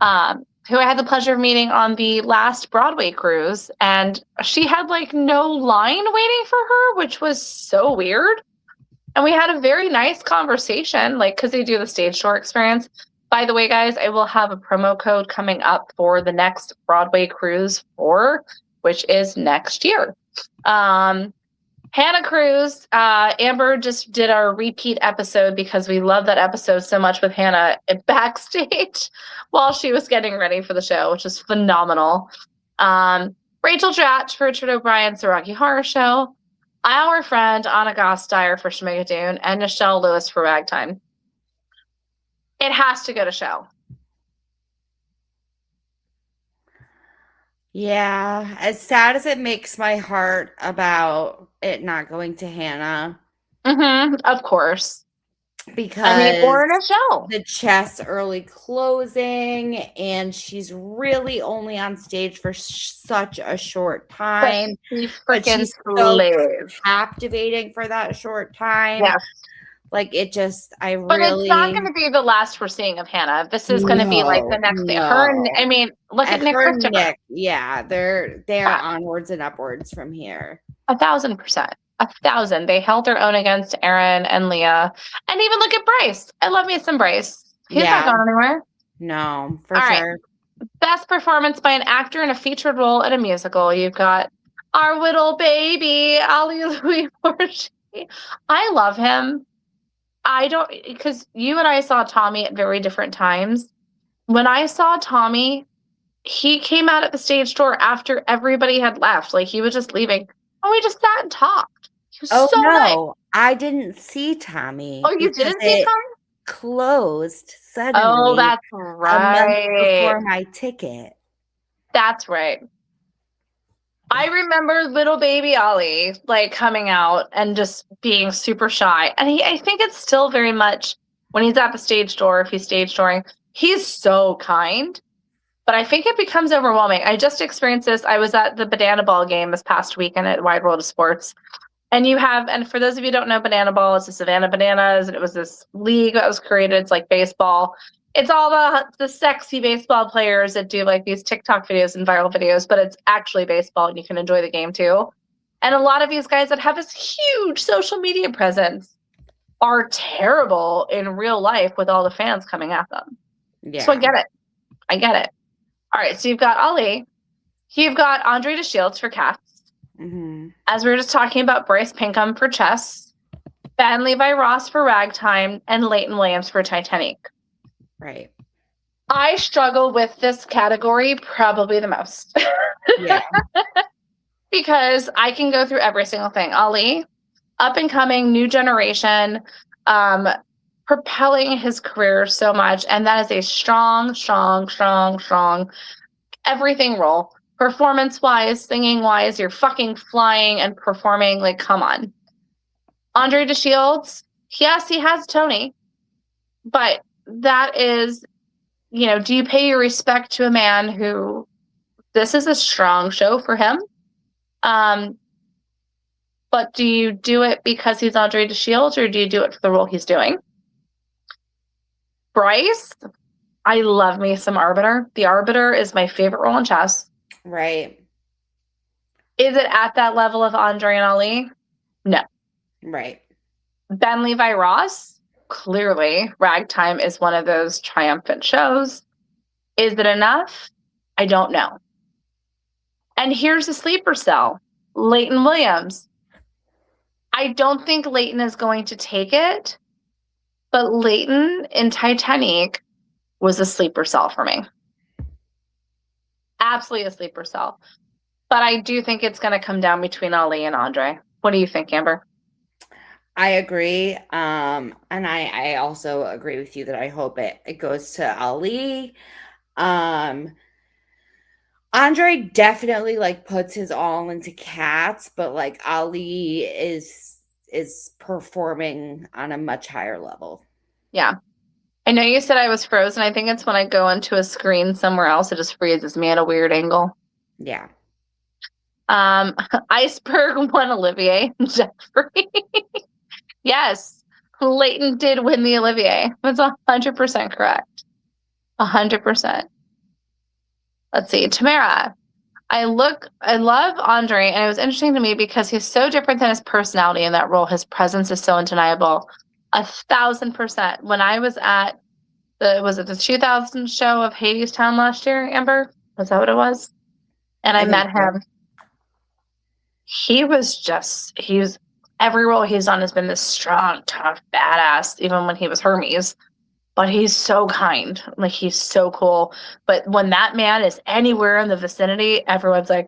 who I had the pleasure of meeting on the last Broadway cruise. And she had like no line waiting for her, which was so weird. And we had a very nice conversation, like, because they do the stage tour experience. By the way, guys, I will have a promo code coming up for the next Broadway cruise for which is next year. Hannah Cruz, Amber just did our repeat episode because we love that episode so much with Hannah backstage while she was getting ready for the show, which is phenomenal. Rachel Dratch for Richard O'Brien's The Rocky Horror Show, our friend Anna Gasteyer for Schmigadoon, and Nichelle Lewis for Ragtime. It has to go to show. Yeah, as sad as it makes my heart about it not going to Hannah. Of course. Because or in a show. The chess early closing, and she's really only on stage for such a short time. But she's so captivating for that short time. Yes. Like it just, But it's not going to be the last we're seeing of Hannah. This is going to be like the next thing. Her, I mean, look at Nick Christopher. Nick, yeah, they're onwards and upwards from here. 1,000%. 1,000. They held their own against Aaron and Leah, and even look at Bryce. I love me some Bryce. He's not going anywhere. No, for sure. Right. Best performance by an actor in a featured role in a musical. You've got our little baby, Ali Louis Bourget. I love him. Because you and I saw Tommy at very different times. When I saw Tommy, he came out at the stage door after everybody had left. Like he was just leaving. And we just sat and talked. He was so nice. I didn't see Tommy. Oh, you didn't see Tommy? Closed suddenly. Oh, that's right. A month before my ticket. That's right. I remember little baby Ollie like coming out and just being super shy. And I think it's still very much when he's at the stage door, if he's stage dooring, he's so kind. But I think it becomes overwhelming. I just experienced this. I was at the Banana Ball game this past weekend at Wide World of Sports. And for those of you who don't know Banana Ball, it's the Savannah Bananas, and it was this league that was created. It's like baseball. It's all the sexy baseball players that do like these TikTok videos and viral videos, but it's actually baseball and you can enjoy the game too. And a lot of these guys that have this huge social media presence are terrible in real life with all the fans coming at them. Yeah. So I get it. All right. So you've got Ali. You've got Andre DeShields for Cats. Mm-hmm. As we were just talking about Bryce Pinkham for Chess, Ben Levi Ross for Ragtime, and Leighton Williams for Titanic. Right. I struggle with this category probably the most. Yeah. Because I can go through every single thing. Ali, up and coming, new generation, propelling his career so much. And that is a strong everything role. Performance-wise, singing-wise, you're fucking flying and performing. Like, come on. Andre DeShields, yes, he has Tony. But that is, do you pay your respect to a man who, this is a strong show for him? But do you do it because he's Andre DeShields, or do you do it for the role he's doing? Bryce, I love me some Arbiter. The Arbiter is my favorite role in Chess. Right. Is it at that level of Andre and Ali? No. Right. Ben Levi Ross, clearly, Ragtime is one of those triumphant shows. Is it enough? I don't know. And here's a sleeper cell. Leighton Williams. I don't think Leighton is going to take it, but Leighton in Titanic was a sleeper cell for me. Absolutely a sleeper cell. But I do think it's going to come down between Ali and Andre. What do you think, Amber? I agree. And I also agree with you that I hope it goes to Ali. Andre definitely like puts his all into Cats, but like Ali is performing on a much higher level. Yeah. I know you said I was frozen. I think it's when I go into a screen somewhere else, it just freezes me at a weird angle. Yeah. Iceberg won Olivier. Jeffrey. Yes. Leighton did win the Olivier. That's 100% correct. 100%. Let's see. Tamara. I love Andre, and it was interesting to me because he's so different than his personality in that role. His presence is so undeniable. 1,000%. When I was at the 2000 show of Hadestown last year, Amber? Was that what it was? And I met him. he was every role he's done has been this strong, tough, badass, even when he was Hermes. But he's so kind. Like, he's so cool. But when that man is anywhere in the vicinity, everyone's like,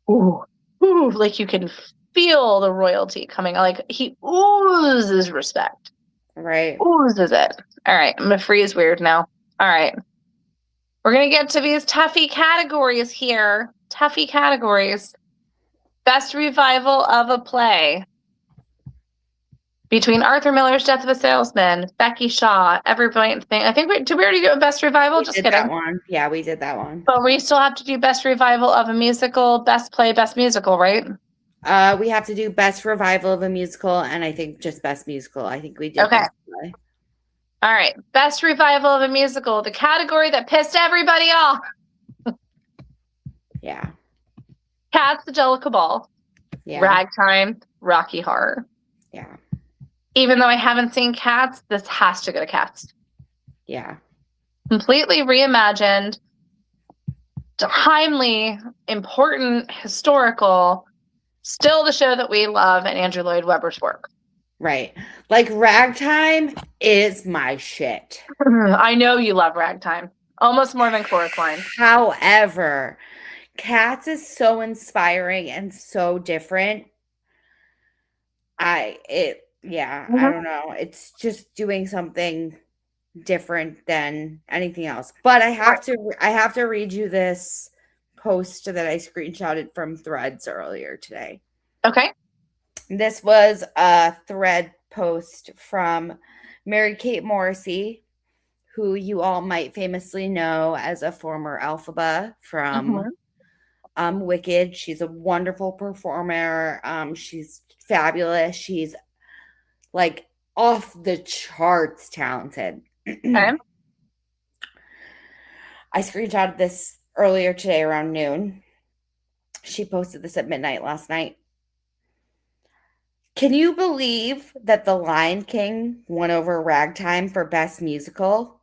ooh, ooh, like you can feel the royalty coming. Like, he oozes respect. Right. Oozes it. All right, I'm gonna freeze weird now. All right. We're gonna get to these toughy categories here. Toughy categories. Best revival of a play. Between Arthur Miller's Death of a Salesman, Becky Shaw, Every Brilliant Thing. I think did we already do a best revival? We Just did kidding. that one. Yeah, we did that one. But we still have to do best revival of a musical, best play, best musical, right? We have to do best revival of a musical, and I think just best musical. I think we did Okay. best play. All right. Best revival of a musical, the category that pissed everybody off. Yeah. Cats, the Jellicle Ball, Yeah. Ragtime, Rocky Horror. Yeah. Even though I haven't seen Cats, this has to go to Cats. Yeah. Completely reimagined, timely, important, historical, still the show that we love and Andrew Lloyd Webber's work. Right. Like Ragtime is my shit. I know you love Ragtime. Almost more than Chorus Line. However, Cats is so inspiring and so different. I don't know. It's just doing something different than anything else. But I have to read you this post that I screenshotted from Threads earlier today. Okay. This was a Thread post from Mary Kate Morrissey, who you all might famously know as a former Elphaba from Wicked. She's a wonderful performer. She's fabulous. She's like off the charts talented. Okay. I screenshotted this earlier today around noon. She posted this at midnight last night. Can you believe that The Lion King won over Ragtime for Best Musical?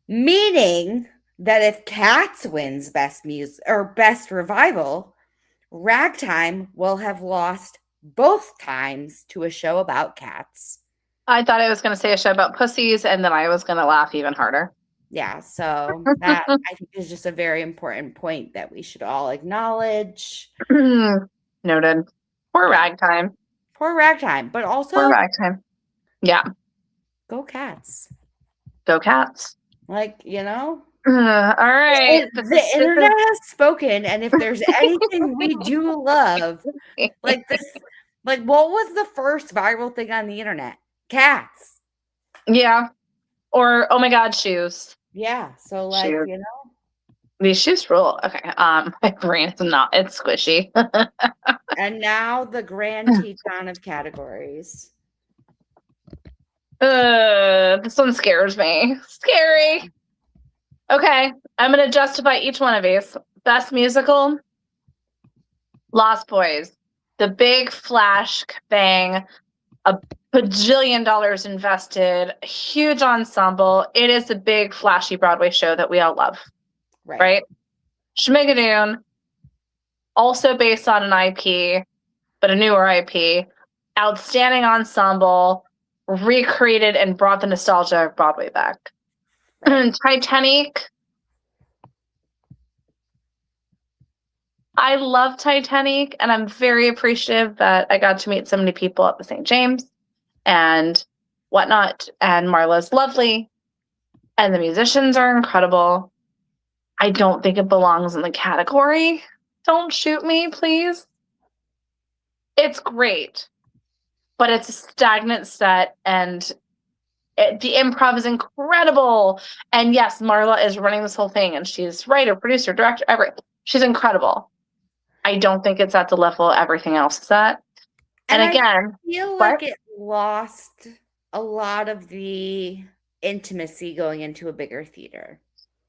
Meaning that if Cats wins Best Music or Best Revival, Ragtime will have lost both times to a show about cats. I thought I was going to say a show about pussies, and then I was going to laugh even harder. Yeah, so that I think is just a very important point that we should all acknowledge. Noted. Poor Ragtime. Poor Ragtime, but also Poor Ragtime. Yeah. go Cats. Go Cats. Like, you know? All right. The internet has spoken, and if there's anything we do love, like this, like what was the first viral thing on the internet? Cats. Yeah. Or, oh my God, shoes. Yeah. So like, Shoes. you know. These shoes rule. Okay. My brain is not, it's squishy. And now the grand teton of categories. This one scares me. Scary. Okay. I'm going to justify each one of these. Best musical, Lost Boys. The big flash bang, a bajillion dollars invested, huge ensemble. It is a big flashy Broadway show that we all love. Right? Schmigadoon, also based on an IP, but a newer IP. Outstanding ensemble, recreated and brought the nostalgia of Broadway back. Titanic. I love Titanic, and I'm very appreciative that I got to meet so many people at the St. James and whatnot. And Marla's lovely, and the musicians are incredible. I don't think it belongs in the category. Don't shoot me, please. It's great, but it's a stagnant set, and the improv is incredible. And yes, Marla is running this whole thing, and she's writer, producer, director, everything. She's incredible. I don't think it's at the level everything else is at. And again, I feel like it lost a lot of the intimacy going into a bigger theater.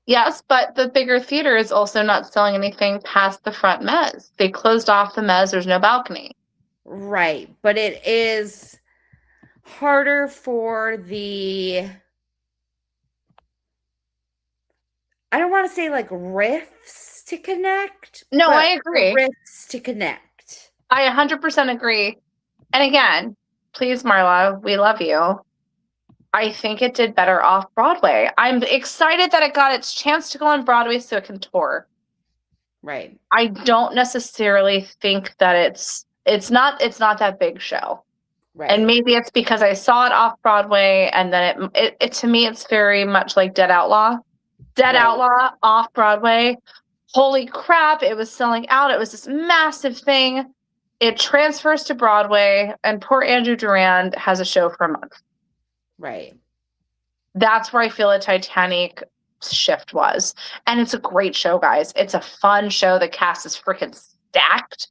Yes, but the bigger theater is also not selling anything past the front mezz. They closed off the mezz. There's no balcony. Right. But it is harder for the, I don't want to say like riffs to connect. No, I agree. Riffs to connect. I 100% agree. And again, please, Marla, we love you. I think it did better off Broadway. I'm excited that it got its chance to go on Broadway so it can tour. Right. I don't necessarily think that it's not that big show. And Right. maybe it's because I saw it off Broadway and then it to me it's very much like Dead Outlaw. Dead Right. Outlaw off Broadway. Holy crap, it was selling out. It was this massive thing. It transfers to Broadway and poor Andrew Durand has a show for a month. Right. That's where I feel a Titanic shift was. And it's a great show, guys. It's a fun show. The cast is freaking stacked.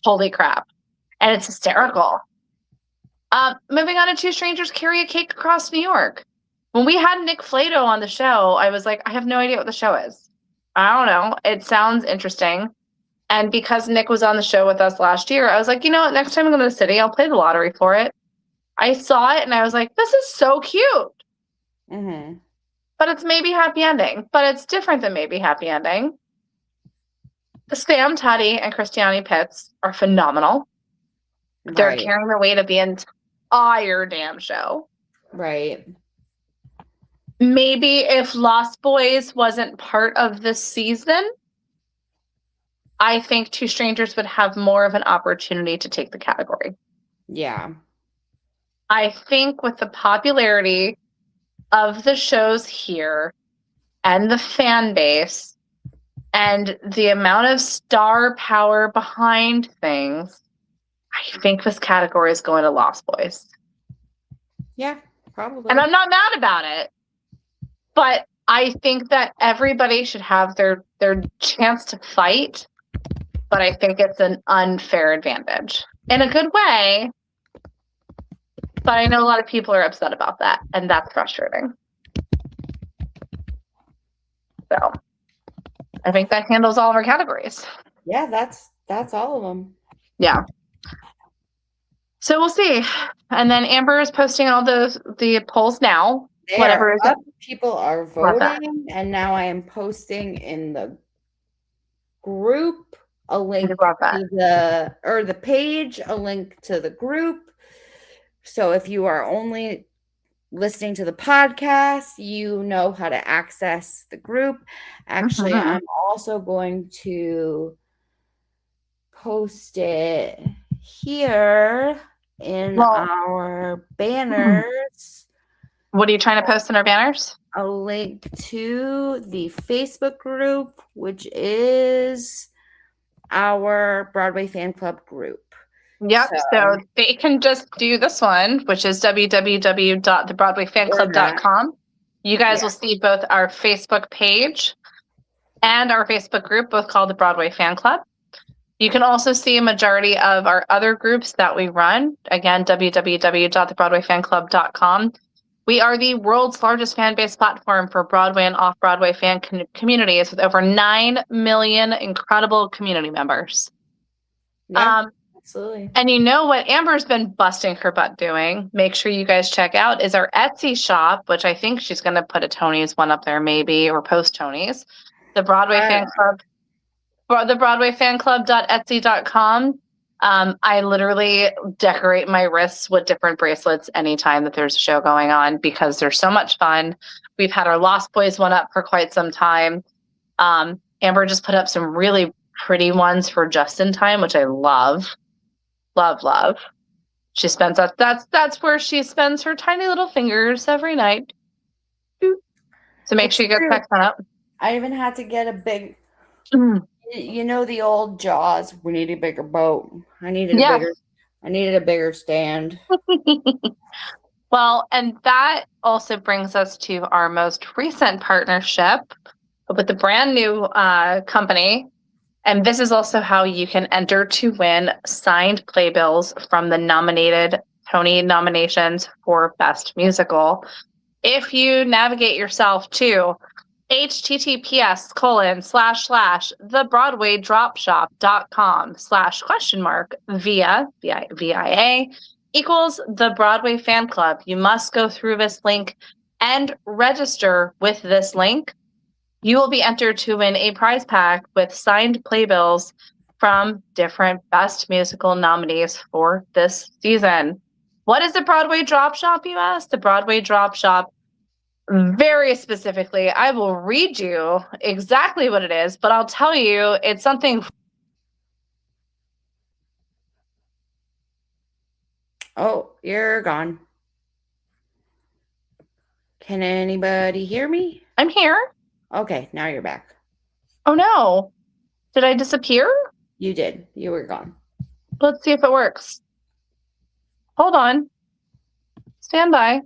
Holy crap. And it's hysterical. Moving on to Two Strangers Carry a Cake Across New York. When we had Nick Flato on the show, I was like, I have no idea what the show is. I don't know. It sounds interesting. And because Nick was on the show with us last year, I was like, you know what? Next time I go to the city, I'll play the lottery for it. I saw it and I was like, this is so cute. Mm-hmm. But it's maybe happy ending. But it's different than maybe happy ending. Sam Tutty and Christiane Pitts are phenomenal. They're Right. carrying the weight of the entire damn show. Right. Maybe if Lost Boys wasn't part of this season, I think Two Strangers would have more of an opportunity to take the category. Yeah. I think with the popularity of the shows here and the fan base and the amount of star power behind things, I think this category is going to Lost Boys. Yeah, probably. And I'm not mad about it. But I think that everybody should have their chance to fight. But I think it's an unfair advantage in a good way. But I know a lot of people are upset about that, and that's frustrating. So I think that handles all of our categories. Yeah, that's all of them. Yeah. So we'll see. And then Amber is posting all the polls now. They Whatever are is up. it. People are voting, and now I am posting in the group a link to the page, a link to the group. So if you are only listening to the podcast, you know how to access the group. Actually, I'm also going to post it here in our banners. What are you trying to post in our banners? A link to the Facebook group, which is our Broadway fan club group. Yep. So they can just do this one, which is www.thebroadwayfanclub.com. You guys will see both our Facebook page and our Facebook group, both called the Broadway Fan Club. You can also see a majority of our other groups that we run. Again, www.thebroadwayfanclub.com. We are the world's largest fan-based platform for Broadway and off-Broadway fan communities with over 9 million incredible community members. Yeah, absolutely. And you know what Amber's been busting her butt doing? Make sure you guys check out is our Etsy shop, which I think she's going to put a Tony's one up there maybe, or post Tony's. The Broadway Fan Club, the BroadwayFanClub.etsy.com. I literally decorate my wrists with different bracelets anytime that there's a show going on because they're so much fun. We've had our Lost Boys one up for quite some time. Amber just put up some really pretty ones for Just in Time, which I love. Love. She spends that's where she spends her tiny little fingers every night. So make sure you go check that out. I even had to get a big you know the old Jaws, we need a bigger boat. I needed a bigger stand. Well, and that also brings us to our most recent partnership with the brand new company. And this is also how you can enter to win signed playbills from the nominated Tony nominations for Best Musical. If you navigate yourself to https://thebroadwaydropshop.com/?via VIA equals the Broadway Fan Club. You must go through this link and register with this link. You will be entered to win a prize pack with signed playbills from different Best Musical nominees for this season. What is the Broadway Drop Shop, you asked? The Broadway Drop Shop, very specifically, I will read you exactly what it is, but I'll tell you it's something. Oh, you're gone. Can anybody hear me? I'm here. Okay, now you're back. Oh no. Did I disappear? You did. You were gone. Let's see if it works. Hold on. Stand by.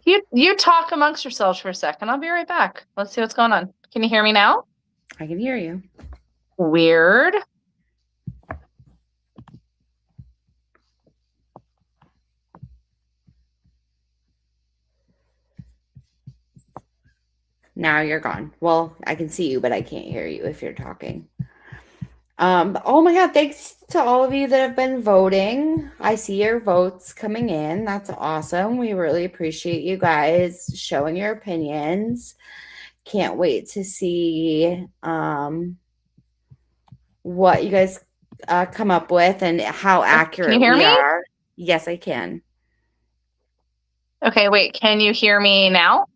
You talk amongst yourselves for a second. I'll be right back. Let's see what's going on. Can you hear me now? I can hear you. Weird. Now you're gone. Well, I can see you, but I can't hear you if you're talking. Oh my God, thanks to all of you that have been voting. I see your votes coming in. That's awesome. We really appreciate you guys showing your opinions. Can't wait to see what you guys come up with and how accurate Can you hear we me? are. Yes, I can. Okay, wait. Can you hear me now?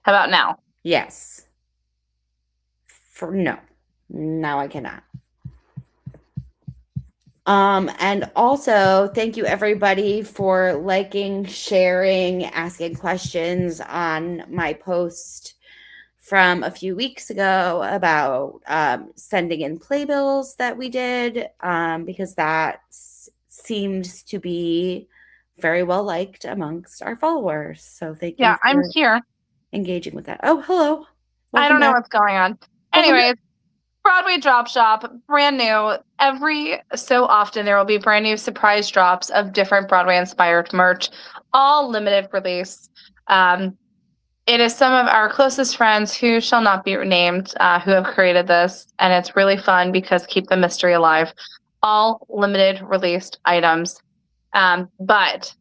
How about now? Yes. No. Now I cannot. And also thank you everybody for liking, sharing, asking questions on my post from a few weeks ago about sending in playbills that we did, because that seems to be very well liked amongst our followers. So thank you for I'm here. engaging with that. Oh, hello. I don't know back. what's going on. Welcome Anyways, Broadway Drop Shop, brand new. Every so often, there will be brand new surprise drops of different Broadway inspired merch, all limited release. It is some of our closest friends who shall not be named who have created this, and it's really fun because keep the mystery alive. All limited released items. But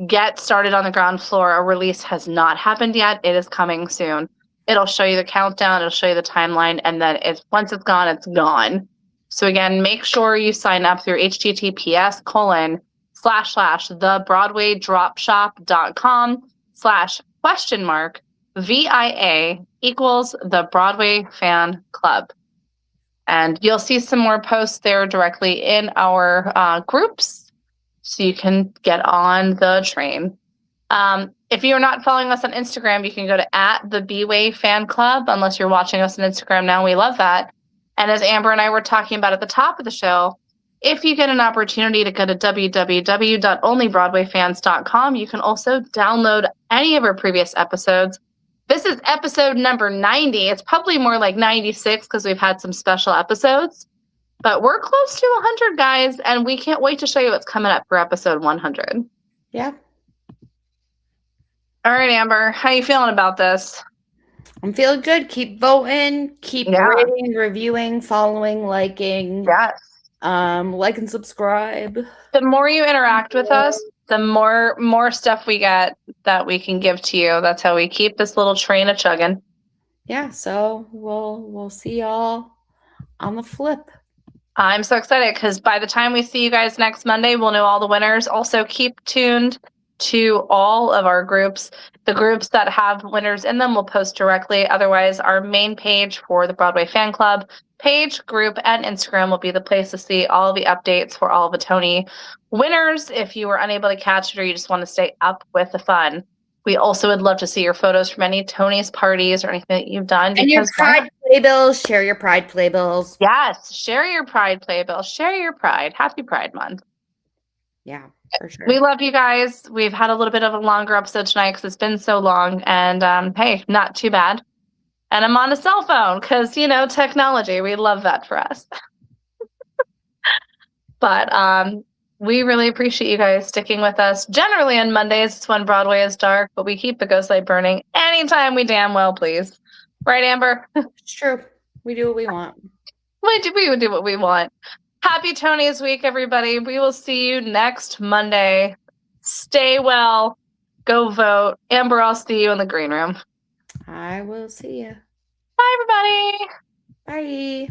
get started on the ground floor. A release has not happened yet. It is coming soon. It'll show you the countdown, it'll show you the timeline, and then once it's gone, it's gone. So again, make sure you sign up through https://thebroadwaydropshop.com/?VIA equals the Broadway Fan Club. And you'll see some more posts there directly in our groups, so you can get on the train. If you're not following us on Instagram, you can go to @the Fan Club, unless you're watching us on Instagram now. We love that. And as Amber and I were talking about at the top of the show, if you get an opportunity to go to www.onlybroadwayfans.com, you can also download any of our previous episodes. This is episode number 90. It's probably more like 96 because we've had some special episodes. But we're close to 100, guys, and we can't wait to show you what's coming up for episode 100. Yeah. All right, Amber, how you feeling about this? I'm feeling good. Keep voting, keep rating, reviewing, following, liking. Yes. Like and subscribe. The more you interact with us, the more stuff we get that we can give to you. That's how we keep this little train a chugging. Yeah, so we'll see y'all on the flip. I'm so excited because by the time we see you guys next Monday, we'll know all the winners. Also, keep tuned to all of our groups. The groups that have winners in them will post directly. Otherwise, our main page for the Broadway Fan Club page, group, and Instagram will be the place to see all of the updates for all of the Tony winners. If you were unable to catch it or you just want to stay up with the fun, we also would love to see your photos from any Tony's parties or anything that you've done. And your Pride playbills. Share your Pride playbills. Yes, share your Pride playbill. Share your Pride. Happy Pride Month. Yeah, for sure. We love you guys. We've had a little bit of a longer episode tonight because it's been so long. And hey, not too bad. And I'm on a cell phone because, technology. We love that for us. But we really appreciate you guys sticking with us. Generally on Mondays, it's when Broadway is dark, but we keep the ghost light burning anytime we damn well please. Right, Amber? It's true. We do what we want. We do what we want. Happy Tony's Week, everybody. We will see you next Monday. Stay well. Go vote. Amber, I'll see you in the green room. I will see you. Bye, everybody. Bye.